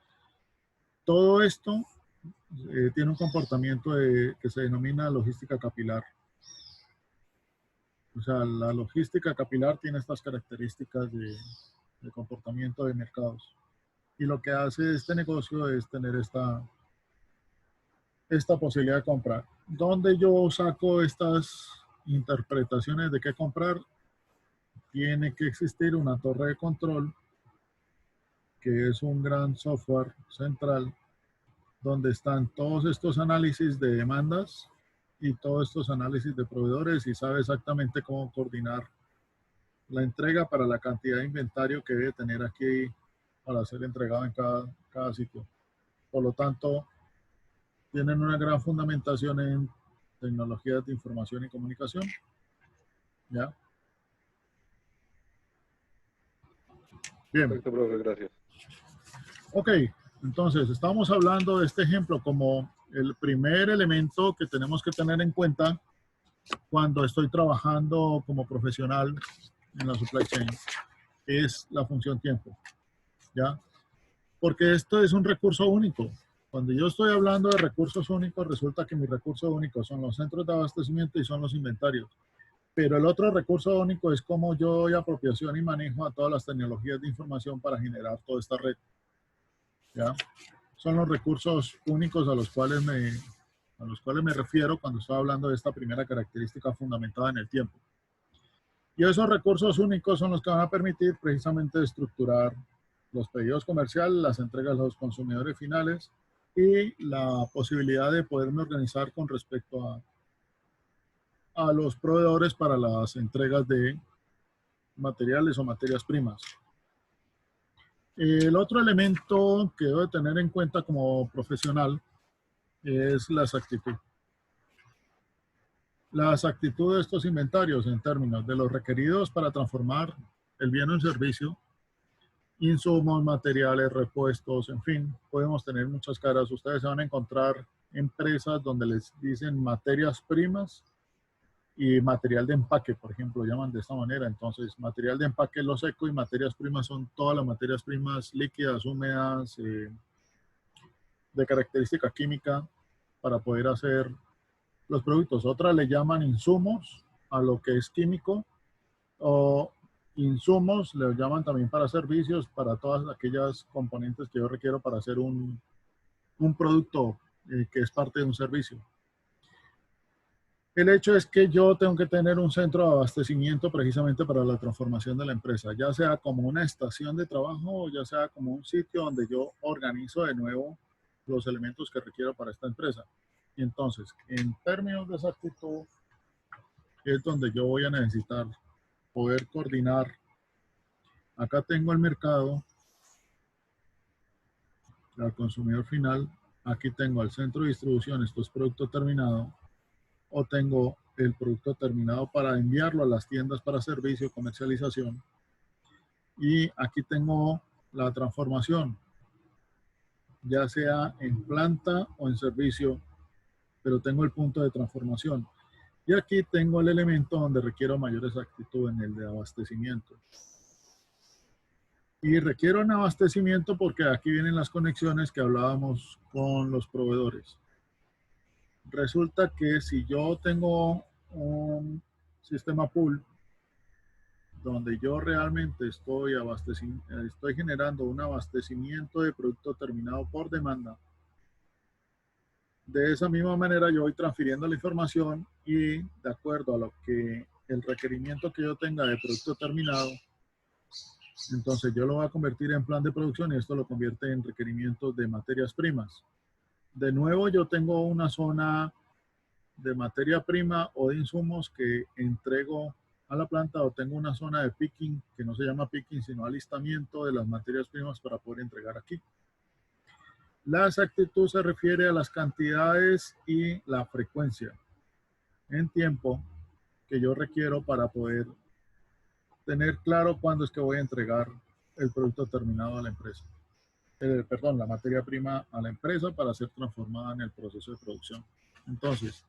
Todo esto tiene un comportamiento que se denomina logística capilar. O sea, la logística capilar tiene estas características de comportamiento de mercados. Y lo que hace este negocio es tener esta posibilidad de comprar. ¿Dónde yo saco estas interpretaciones de qué comprar? Tiene que existir una torre de control, que es un gran software central, donde están todos estos análisis de demandas y todos estos análisis de proveedores, y sabe exactamente cómo coordinar la entrega para la cantidad de inventario que debe tener aquí para ser entregado en cada sitio. Por lo tanto, tienen una gran fundamentación en tecnologías de información y comunicación. ¿Ya? Bien. Perfecto, profe, gracias. Ok, entonces estamos hablando de este ejemplo como el primer elemento que tenemos que tener en cuenta cuando estoy trabajando como profesional en la supply chain, es la función tiempo, ¿ya? Porque esto es un recurso único. Cuando yo estoy hablando de recursos únicos, resulta que mis recursos únicos son los centros de abastecimiento y son los inventarios. Pero el otro recurso único es cómo yo doy apropiación y manejo a todas las tecnologías de información para generar toda esta red, ¿ya? Son los recursos únicos a los cuales me refiero cuando estoy hablando de esta primera característica fundamentada en el tiempo. Y esos recursos únicos son los que van a permitir precisamente estructurar los pedidos comerciales, las entregas a los consumidores finales y la posibilidad de poderme organizar con respecto a los proveedores para las entregas de materiales o materias primas. El otro elemento que debo tener en cuenta como profesional es la exactitud. La exactitud de estos inventarios en términos de los requeridos para transformar el bien en servicio, insumos, materiales, repuestos, en fin, podemos tener muchas caras. Ustedes se van a encontrar empresas donde les dicen materias primas y material de empaque, por ejemplo, llaman de esta manera. Entonces, material de empaque es lo seco y materias primas son todas las materias primas líquidas, húmedas, de característica química para poder hacer los productos. Otras le llaman insumos a lo que es químico, o insumos le llaman también para servicios, para todas aquellas componentes que yo requiero para hacer un producto que es parte de un servicio. El hecho es que yo tengo que tener un centro de abastecimiento precisamente para la transformación de la empresa, ya sea como una estación de trabajo o ya sea como un sitio donde yo organizo de nuevo los elementos que requiero para esta empresa. Y entonces, en términos de exactitud, es donde yo voy a necesitar poder coordinar. Acá tengo el mercado, al consumidor final. Aquí tengo al centro de distribución, esto es producto terminado. O tengo el producto terminado para enviarlo a las tiendas para servicio, comercialización. Y aquí tengo la transformación, ya sea en planta o en servicio, pero tengo el punto de transformación. Y aquí tengo el elemento donde requiero mayor exactitud, en el de abastecimiento. Y requiero un abastecimiento porque aquí vienen las conexiones que hablábamos con los proveedores. Resulta que si yo tengo un sistema pool donde yo realmente estoy generando un abastecimiento de producto terminado por demanda, de esa misma manera yo voy transfiriendo la información y de acuerdo a lo que el requerimiento que yo tenga de producto terminado, entonces yo lo voy a convertir en plan de producción y esto lo convierte en requerimientos de materias primas. De nuevo yo tengo una zona de materia prima o de insumos que entrego a la planta, o tengo una zona de picking que no se llama picking sino alistamiento de las materias primas para poder entregar aquí. La exactitud se refiere a las cantidades y la frecuencia en tiempo que yo requiero para poder tener claro cuándo es que voy a entregar el producto terminado a la empresa. Perdón, la materia prima a la empresa para ser transformada en el proceso de producción. Entonces,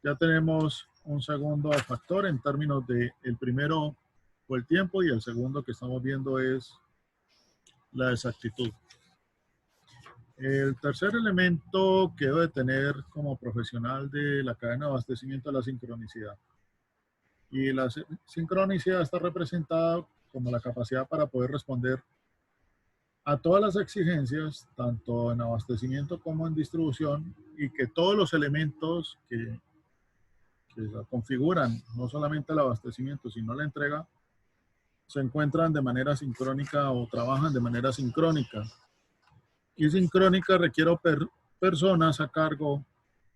ya tenemos un segundo factor en términos de el primero fue el tiempo y el segundo que estamos viendo es la exactitud. El tercer elemento que debo de tener como profesional de la cadena de abastecimiento es la sincronicidad. Y la sincronicidad está representada como la capacidad para poder responder a todas las exigencias, tanto en abastecimiento como en distribución, y que todos los elementos que configuran no solamente el abastecimiento, sino la entrega, se encuentran de manera sincrónica o trabajan de manera sincrónica. Y sincrónica requiero personas a cargo,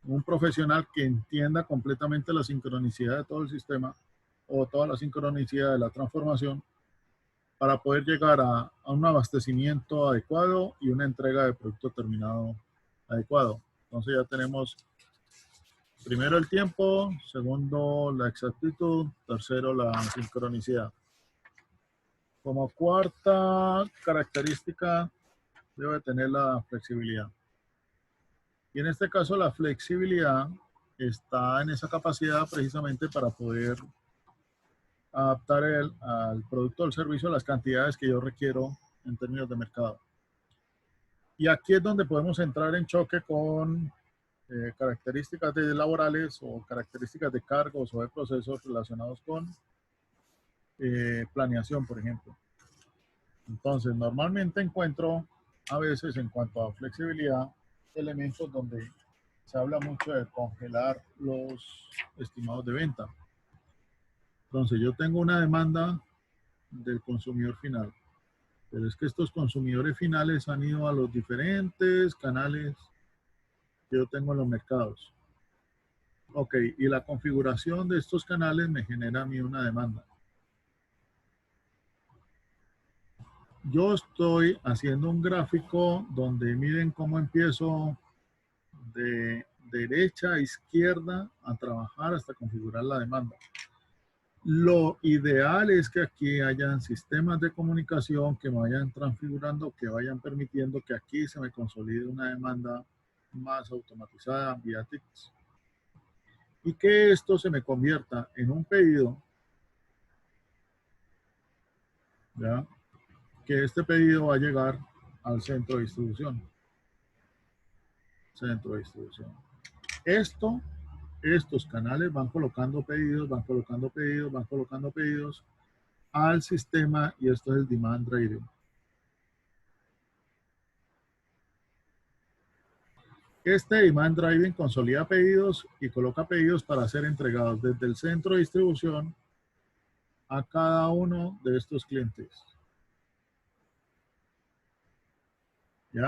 un profesional que entienda completamente la sincronicidad de todo el sistema o toda la sincronicidad de la transformación para poder llegar a un abastecimiento adecuado y una entrega de producto terminado adecuado. Entonces ya tenemos primero el tiempo, segundo la exactitud, tercero la sincronicidad. Como cuarta característica debe tener la flexibilidad. Y en este caso la flexibilidad está en esa capacidad precisamente para poder adaptar al producto o el servicio a las cantidades que yo requiero en términos de mercado. Y aquí es donde podemos entrar en choque con características laborales o características de cargos o de procesos relacionados con planeación, por ejemplo. Entonces, normalmente encuentro a veces en cuanto a flexibilidad elementos donde se habla mucho de congelar los estimados de venta. Entonces, yo tengo una demanda del consumidor final, pero es que estos consumidores finales han ido a los diferentes canales que yo tengo en los mercados. Ok, y la configuración de estos canales me genera a mí una demanda. Yo estoy haciendo un gráfico donde miren cómo empiezo de derecha a izquierda a trabajar hasta configurar la demanda. Lo ideal es que aquí hayan sistemas de comunicación que me vayan transfigurando, que vayan permitiendo que aquí se me consolide una demanda más automatizada vía TICS. Y que esto se me convierta en un pedido, ¿ya? Que este pedido va a llegar al centro de distribución. Centro de distribución. Estos canales van colocando pedidos, van colocando pedidos, van colocando pedidos al sistema y esto es el demand driving. Este demand driving consolida pedidos y coloca pedidos para ser entregados desde el centro de distribución a cada uno de estos clientes. ¿Ya?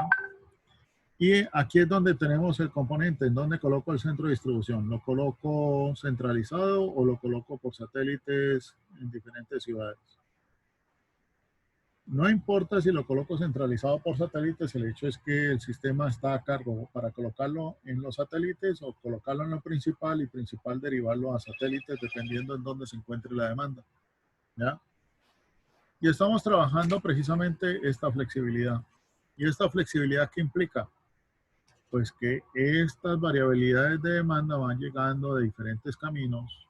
Y aquí es donde tenemos el componente, en donde coloco el centro de distribución. ¿Lo coloco centralizado o lo coloco por satélites en diferentes ciudades? No importa si lo coloco centralizado por satélites, el hecho es que el sistema está a cargo para colocarlo en los satélites o colocarlo en lo principal y principal derivarlo a satélites dependiendo en dónde se encuentre la demanda. ¿Ya? Y estamos trabajando precisamente esta flexibilidad. ¿Y esta flexibilidad qué implica? Pues que estas variabilidades de demanda van llegando de diferentes caminos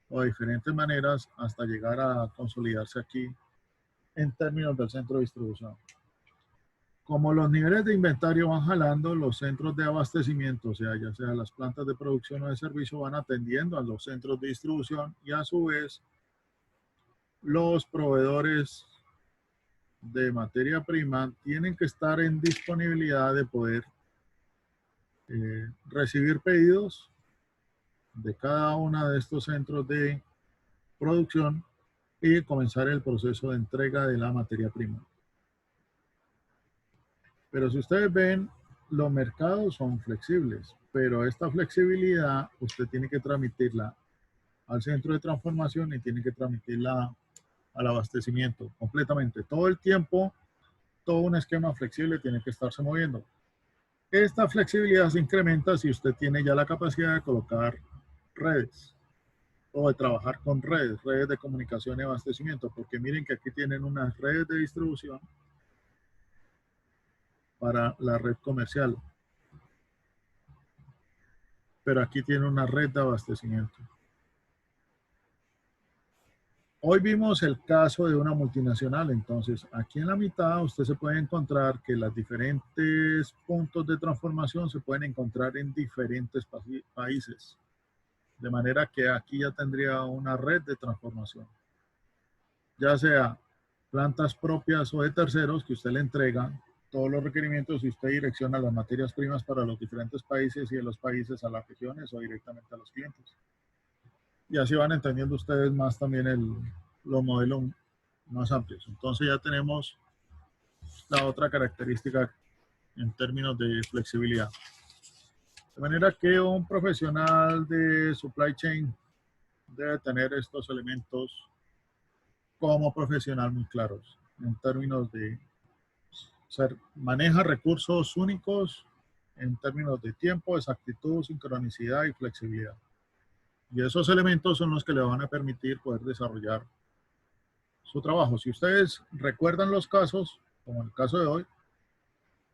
o de diferentes maneras hasta llegar a consolidarse aquí en términos del centro de distribución. Como los niveles de inventario van jalando, los centros de abastecimiento, o sea, ya sea las plantas de producción o de servicio, van atendiendo a los centros de distribución y a su vez los proveedores de materia prima tienen que estar en disponibilidad de poder recibir pedidos de cada uno de estos centros de producción y comenzar el proceso de entrega de la materia prima. Pero si ustedes ven, los mercados son flexibles, pero esta flexibilidad usted tiene que transmitirla al centro de transformación y tiene que transmitirla al abastecimiento completamente. Todo el tiempo todo un esquema flexible tiene que estarse moviendo. Esta flexibilidad se incrementa si usted tiene ya la capacidad de colocar redes o de trabajar con redes de comunicación y abastecimiento, porque miren que aquí tienen unas redes de distribución para la red comercial, pero aquí tiene una red de abastecimiento. Hoy vimos el caso de una multinacional, entonces aquí en la mitad usted se puede encontrar que los diferentes puntos de transformación se pueden encontrar en diferentes países. De manera que aquí ya tendría una red de transformación. Ya sea plantas propias o de terceros que usted le entrega todos los requerimientos y usted direcciona las materias primas para los diferentes países y de los países a las regiones o directamente a los clientes. Y así van entendiendo ustedes más también los modelos más amplios. Entonces ya tenemos la otra característica en términos de flexibilidad. De manera que un profesional de supply chain debe tener estos elementos como profesional muy claros en términos de maneja recursos únicos en términos de tiempo, exactitud, sincronicidad y flexibilidad. Y esos elementos son los que le van a permitir poder desarrollar su trabajo. Si ustedes recuerdan los casos, como el caso de hoy,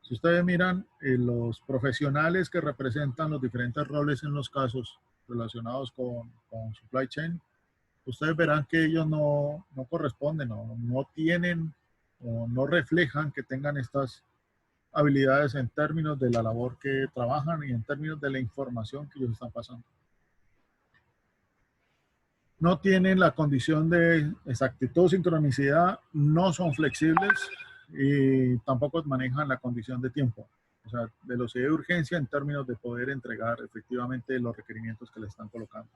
si ustedes miran los profesionales que representan los diferentes roles en los casos relacionados con supply chain, ustedes verán que ellos no corresponden, no tienen o no reflejan que tengan estas habilidades en términos de la labor que trabajan y en términos de la información que ellos están pasando. No tienen la condición de exactitud, sincronicidad, no son flexibles y tampoco manejan la condición de tiempo, o sea, velocidad de urgencia en términos de poder entregar efectivamente los requerimientos que le están colocando.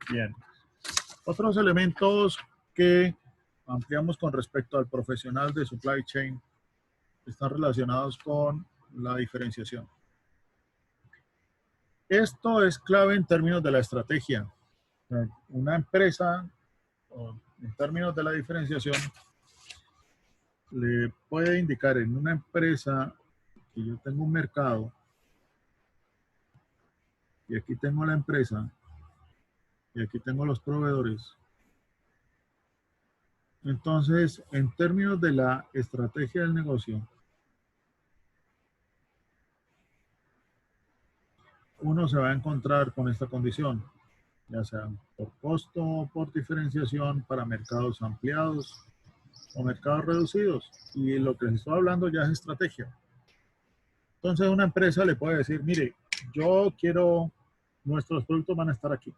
Bien. Otros elementos que ampliamos con respecto al profesional de supply chain están relacionados con la diferenciación. Esto es clave en términos de la estrategia. Una empresa, en términos de la diferenciación, le puede indicar en una empresa que yo tengo un mercado y aquí tengo la empresa y aquí tengo los proveedores. Entonces, en términos de la estrategia del negocio, uno se va a encontrar con esta condición, ya sea por costo o por diferenciación para mercados ampliados o mercados reducidos. Y lo que les estoy hablando ya es estrategia. Entonces una empresa le puede decir, mire, yo quiero, nuestros productos van a estar aquí.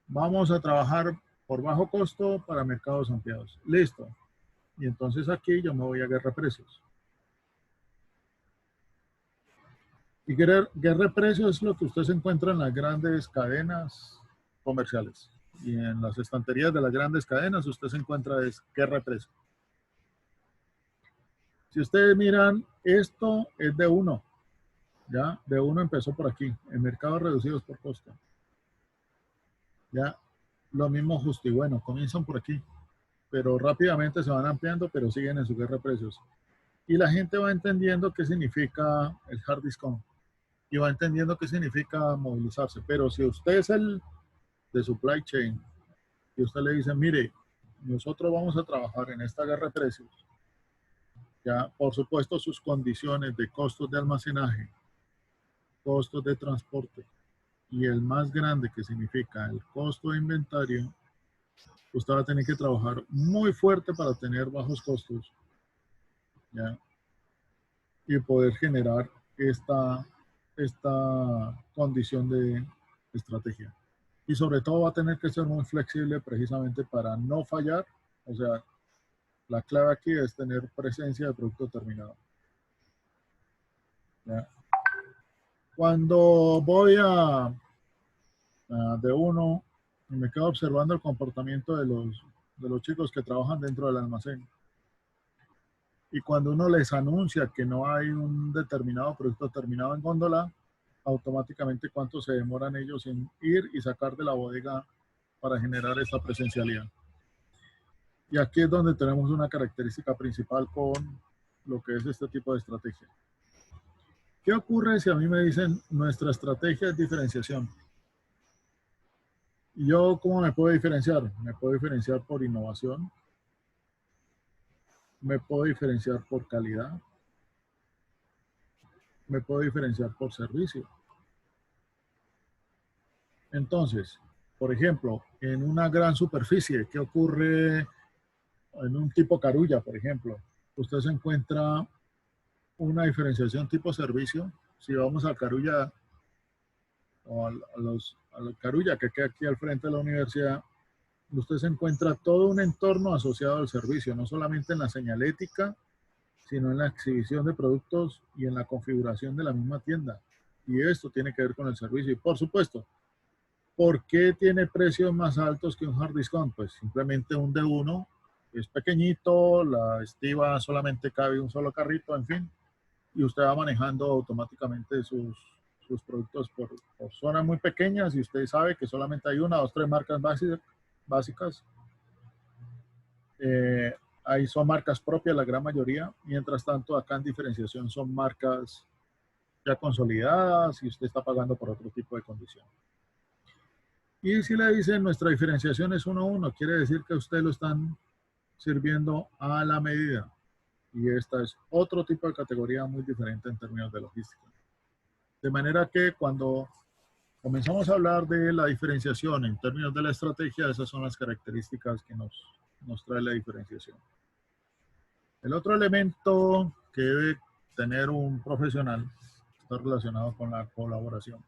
Vamos a trabajar por bajo costo para mercados ampliados. Listo. Y entonces aquí yo me voy a guerra de precios. Y guerra de precios es lo que usted se encuentra en las grandes cadenas comerciales. Y en las estanterías de las grandes cadenas usted se encuentra es guerra de precios. Si ustedes miran, esto es de uno. Ya, de uno empezó por aquí, en mercados reducidos por costo. Ya, lo mismo justo y bueno, comienzan por aquí, pero rápidamente se van ampliando, pero siguen en su guerra de precios. Y la gente va entendiendo qué significa el hard discount y va entendiendo qué significa movilizarse. Pero si usted es el de supply chain y usted le dice, mire, nosotros vamos a trabajar en esta guerra de precios, ya, por supuesto, sus condiciones de costos de almacenaje, costos de transporte y el más grande que significa el costo de inventario, usted va a tener que trabajar muy fuerte para tener bajos costos, ¿ya? Y poder generar esta condición de estrategia. Y sobre todo va a tener que ser muy flexible precisamente para no fallar. O sea, la clave aquí es tener presencia de producto terminado. ¿Ya? Cuando voy de uno y me quedo observando el comportamiento de los chicos que trabajan dentro del almacén, y cuando uno les anuncia que no hay un determinado producto terminado en góndola, automáticamente cuánto se demoran ellos en ir y sacar de la bodega para generar esta presencialidad. Y aquí es donde tenemos una característica principal con lo que es este tipo de estrategia. ¿Qué ocurre si a mí me dicen nuestra estrategia es diferenciación? ¿Y yo cómo me puedo diferenciar? Me puedo diferenciar por innovación, me puedo diferenciar por calidad, me puedo diferenciar por servicio. Entonces, por ejemplo, en una gran superficie, ¿qué ocurre en un tipo carulla, por ejemplo? Usted se encuentra una diferenciación tipo servicio. Si vamos a carulla o a la carulla que queda aquí al frente de la universidad, usted se encuentra todo un entorno asociado al servicio, no solamente en la señalética, sino en la exhibición de productos y en la configuración de la misma tienda. Y esto tiene que ver con el servicio. Y por supuesto, ¿por qué tiene precios más altos que un hard discount? Pues simplemente un D1 es pequeñito, la estiva solamente cabe un solo carrito, en fin, y usted va manejando automáticamente sus productos por zonas muy pequeñas y usted sabe que solamente hay una, dos, tres marcas básicas. Ahí son marcas propias la gran mayoría. Mientras tanto, acá en diferenciación son marcas ya consolidadas y usted está pagando por otro tipo de condición. Y si le dicen nuestra diferenciación es 1-1, quiere decir que usted lo están sirviendo a la medida. Y esta es otro tipo de categoría muy diferente en términos de logística. De manera que cuando comenzamos a hablar de la diferenciación en términos de la estrategia, esas son las características que nos trae la diferenciación. El otro elemento que debe tener un profesional está relacionado con la colaboración.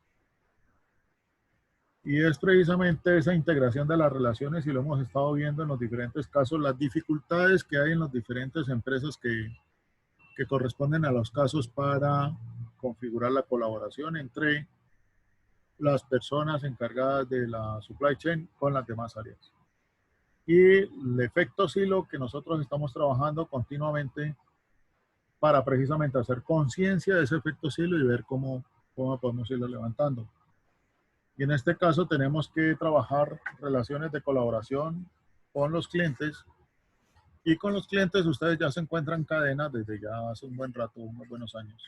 Y es precisamente esa integración de las relaciones, y lo hemos estado viendo en los diferentes casos, las dificultades que hay en las diferentes empresas que corresponden a los casos para configurar la colaboración entre las personas encargadas de la supply chain con las demás áreas. Y el efecto silo que nosotros estamos trabajando continuamente para precisamente hacer conciencia de ese efecto silo y ver cómo podemos irlo levantando. Y en este caso tenemos que trabajar relaciones de colaboración con los clientes. Y con los clientes ustedes ya se encuentran cadenas desde ya hace un buen rato, unos buenos años.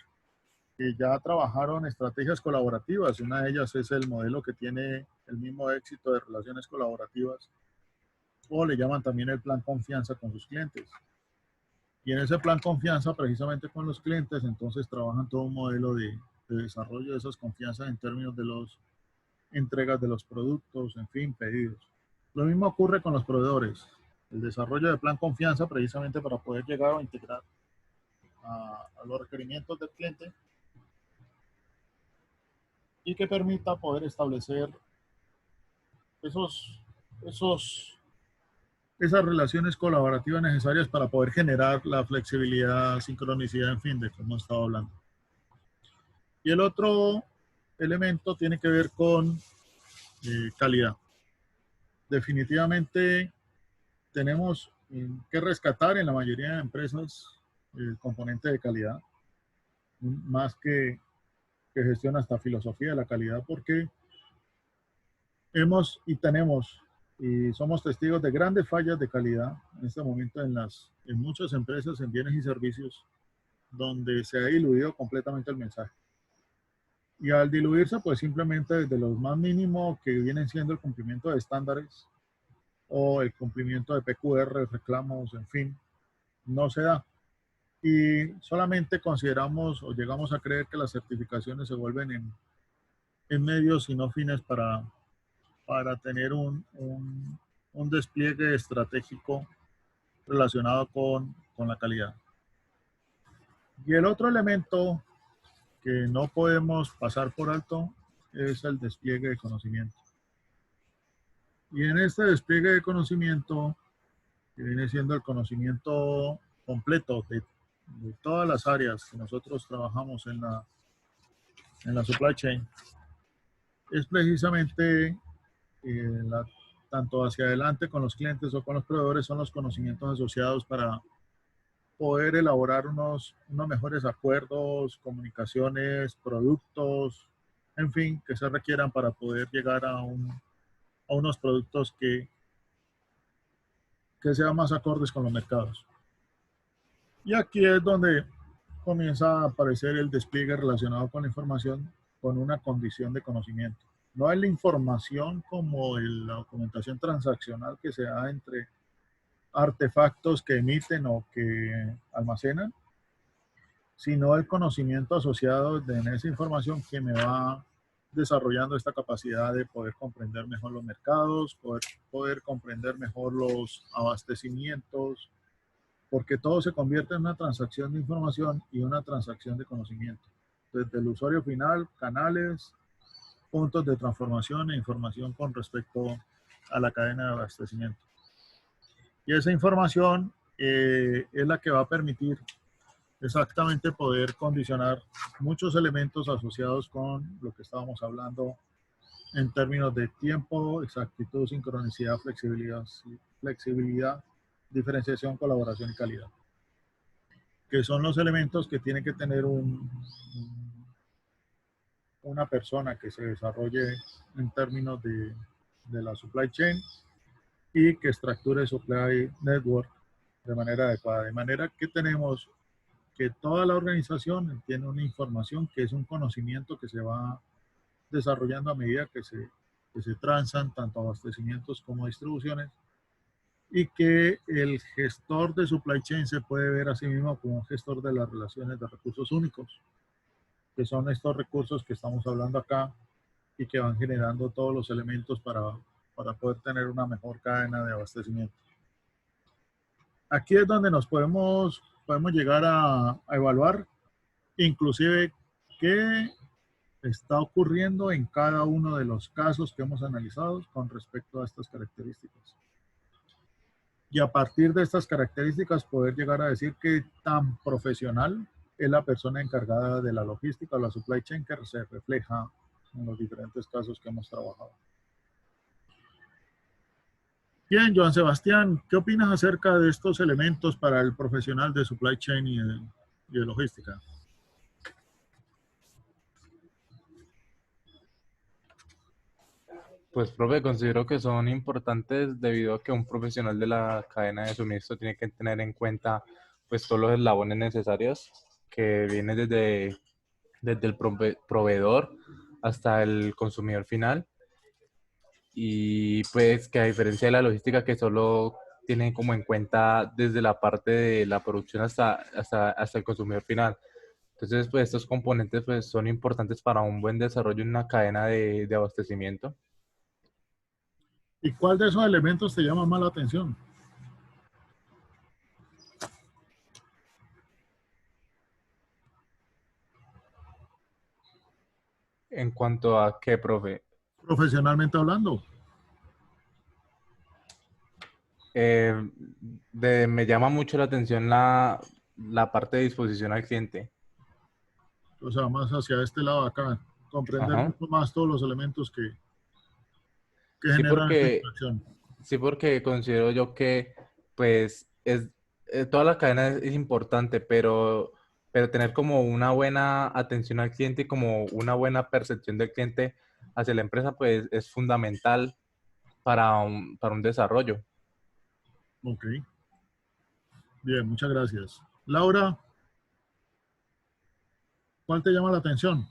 Y ya trabajaron estrategias colaborativas. Una de ellas es el modelo que tiene el mismo éxito de relaciones colaborativas, o le llaman también el plan confianza con sus clientes. Y en ese plan confianza, precisamente con los clientes, entonces trabajan todo un modelo de desarrollo de esas confianzas en términos de las entregas de los productos, en fin, pedidos. Lo mismo ocurre con los proveedores. El desarrollo de plan confianza, precisamente para poder llegar a integrar a los requerimientos del cliente y que permita poder establecer esas relaciones colaborativas necesarias para poder generar la flexibilidad, sincronicidad, en fin, de como hemos estado hablando. Y el otro elemento tiene que ver con calidad. Definitivamente tenemos que rescatar en la mayoría de empresas el componente de calidad, más que gestiona esta filosofía de la calidad, porque hemos y tenemos y somos testigos de grandes fallas de calidad en este momento en muchas empresas, en bienes y servicios, donde se ha diluido completamente el mensaje. Y al diluirse, pues simplemente desde lo más mínimo que vienen siendo el cumplimiento de estándares o el cumplimiento de PQR, reclamos, en fin, no se da. Y solamente consideramos o llegamos a creer que las certificaciones se vuelven en medios y no fines para tener un despliegue estratégico relacionado con la calidad. Y el otro elemento que no podemos pasar por alto es el despliegue de conocimiento. Y en este despliegue de conocimiento, que viene siendo el conocimiento completo de todas las áreas que nosotros trabajamos en la supply chain, es precisamente tanto hacia adelante con los clientes o con los proveedores, son los conocimientos asociados para poder elaborar unos mejores acuerdos, comunicaciones, productos, en fin, que se requieran para poder llegar a unos productos que que sean más acordes con los mercados. Y aquí es donde comienza a aparecer el despliegue relacionado con la información con una condición de conocimiento. No es la información como la documentación transaccional que se da entre artefactos que emiten o que almacenan, sino el conocimiento asociado en esa información que me va desarrollando esta capacidad de poder comprender mejor los mercados, poder comprender mejor los abastecimientos, porque todo se convierte en una transacción de información y una transacción de conocimiento. Desde el usuario final, canales, puntos de transformación e información con respecto a la cadena de abastecimiento. Y esa información es la que va a permitir exactamente poder condicionar muchos elementos asociados con lo que estábamos hablando en términos de tiempo, exactitud, sincronicidad, flexibilidad, diferenciación, colaboración y calidad, que son los elementos que tiene que tener una persona que se desarrolle en términos de la supply chain y que estructure supply network de manera adecuada. De manera que tenemos que toda la organización tiene una información que es un conocimiento que se va desarrollando a medida que se transan tanto abastecimientos como distribuciones, y que el gestor de supply chain se puede ver a sí mismo como un gestor de las relaciones de recursos únicos, que son estos recursos que estamos hablando acá y que van generando todos los elementos para poder tener una mejor cadena de abastecimiento. Aquí es donde nos podemos llegar a evaluar inclusive qué está ocurriendo en cada uno de los casos que hemos analizado con respecto a estas características. Y a partir de estas características poder llegar a decir qué tan profesional es la persona encargada de la logística o la supply chain que se refleja en los diferentes casos que hemos trabajado. Bien, Joan Sebastián, ¿qué opinas acerca de estos elementos para el profesional de supply chain y de logística? Pues, profe, considero que son importantes debido a que un profesional de la cadena de suministro tiene que tener en cuenta pues todos los eslabones necesarios que vienen desde el proveedor hasta el consumidor final, y pues que a diferencia de la logística que solo tiene como en cuenta desde la parte de la producción hasta el consumidor final. Entonces, pues estos componentes pues son importantes para un buen desarrollo en una cadena de abastecimiento. ¿Y cuál de esos elementos te llama más la atención? ¿En cuanto a qué, profe? Profesionalmente hablando. Me llama mucho la atención la parte de disposición al cliente. O sea, más hacia este lado acá. Comprender Ajá. mucho más todos los elementos que Sí, generan esta interacción. sí, porque considero yo que pues toda la cadena es importante, pero tener como una buena atención al cliente y como una buena percepción del cliente hacia la empresa pues es fundamental para un desarrollo. Ok. Bien, muchas gracias. Laura, ¿cuál te llama la atención?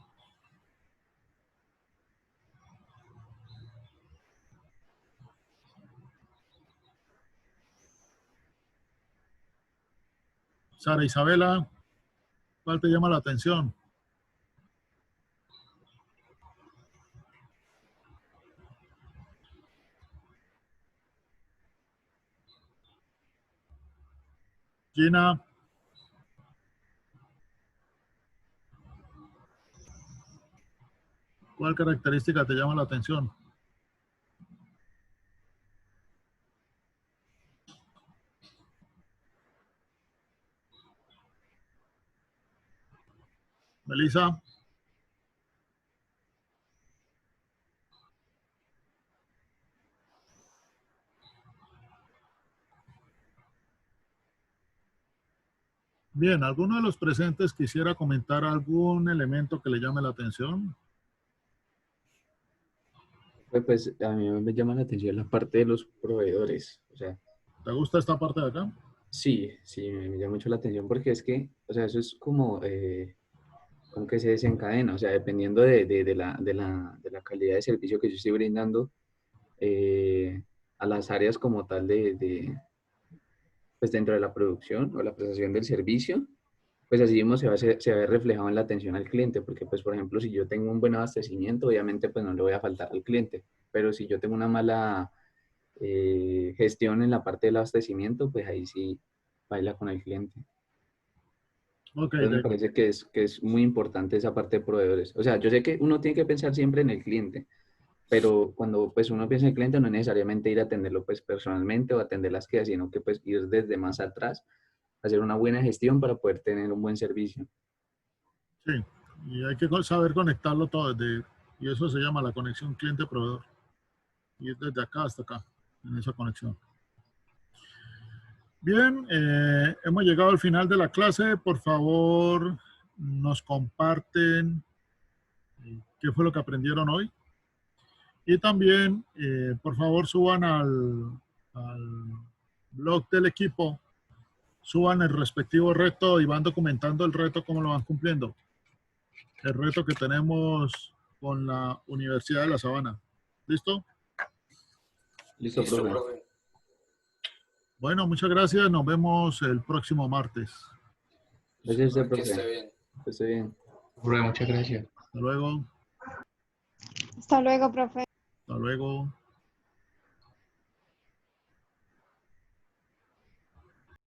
Sara Isabela, ¿cuál te llama la atención? Gina, ¿cuál característica te llama la atención? Melissa. Bien, ¿alguno de los presentes quisiera comentar algún elemento que le llame la atención? Pues a mí me llama la atención la parte de los proveedores. O sea, ¿Te gusta esta parte de acá? Sí, sí, me llama mucho la atención porque es que, o sea, eso es como que se desencadena, o sea, dependiendo de la calidad de servicio que yo estoy brindando a las áreas como tal pues dentro de la producción o la prestación del servicio, pues así mismo se va a ver reflejado en la atención al cliente, porque pues por ejemplo, si yo tengo un buen abastecimiento, obviamente pues no le voy a faltar al cliente, pero si yo tengo una mala gestión en la parte del abastecimiento, pues ahí sí baila con el cliente. Ok, Entonces me parece que es muy importante esa parte de proveedores. O sea, yo sé que uno tiene que pensar siempre en el cliente, pero cuando pues uno piensa en el cliente no es necesariamente ir a atenderlo pues personalmente o atender las quejas, sino que pues ir desde más atrás, hacer una buena gestión para poder tener un buen servicio. sí. Y hay que saber conectarlo todo y eso se llama la conexión cliente-proveedor. Y es desde acá hasta acá, en esa conexión. Bien, hemos llegado al final de la clase. Por favor, nos comparten qué fue lo que aprendieron hoy. Y también, por favor, suban al blog del equipo, suban el respectivo reto y van documentando el reto, cómo lo van cumpliendo. El reto que tenemos con la Universidad de La Sabana. ¿Listo? Listo, profe. Bueno, muchas gracias. Nos vemos el próximo martes. Gracias, Que profe. esté bien. Que esté bien. Profe, muchas gracias. Hasta luego. Hasta luego, profe. Hasta luego.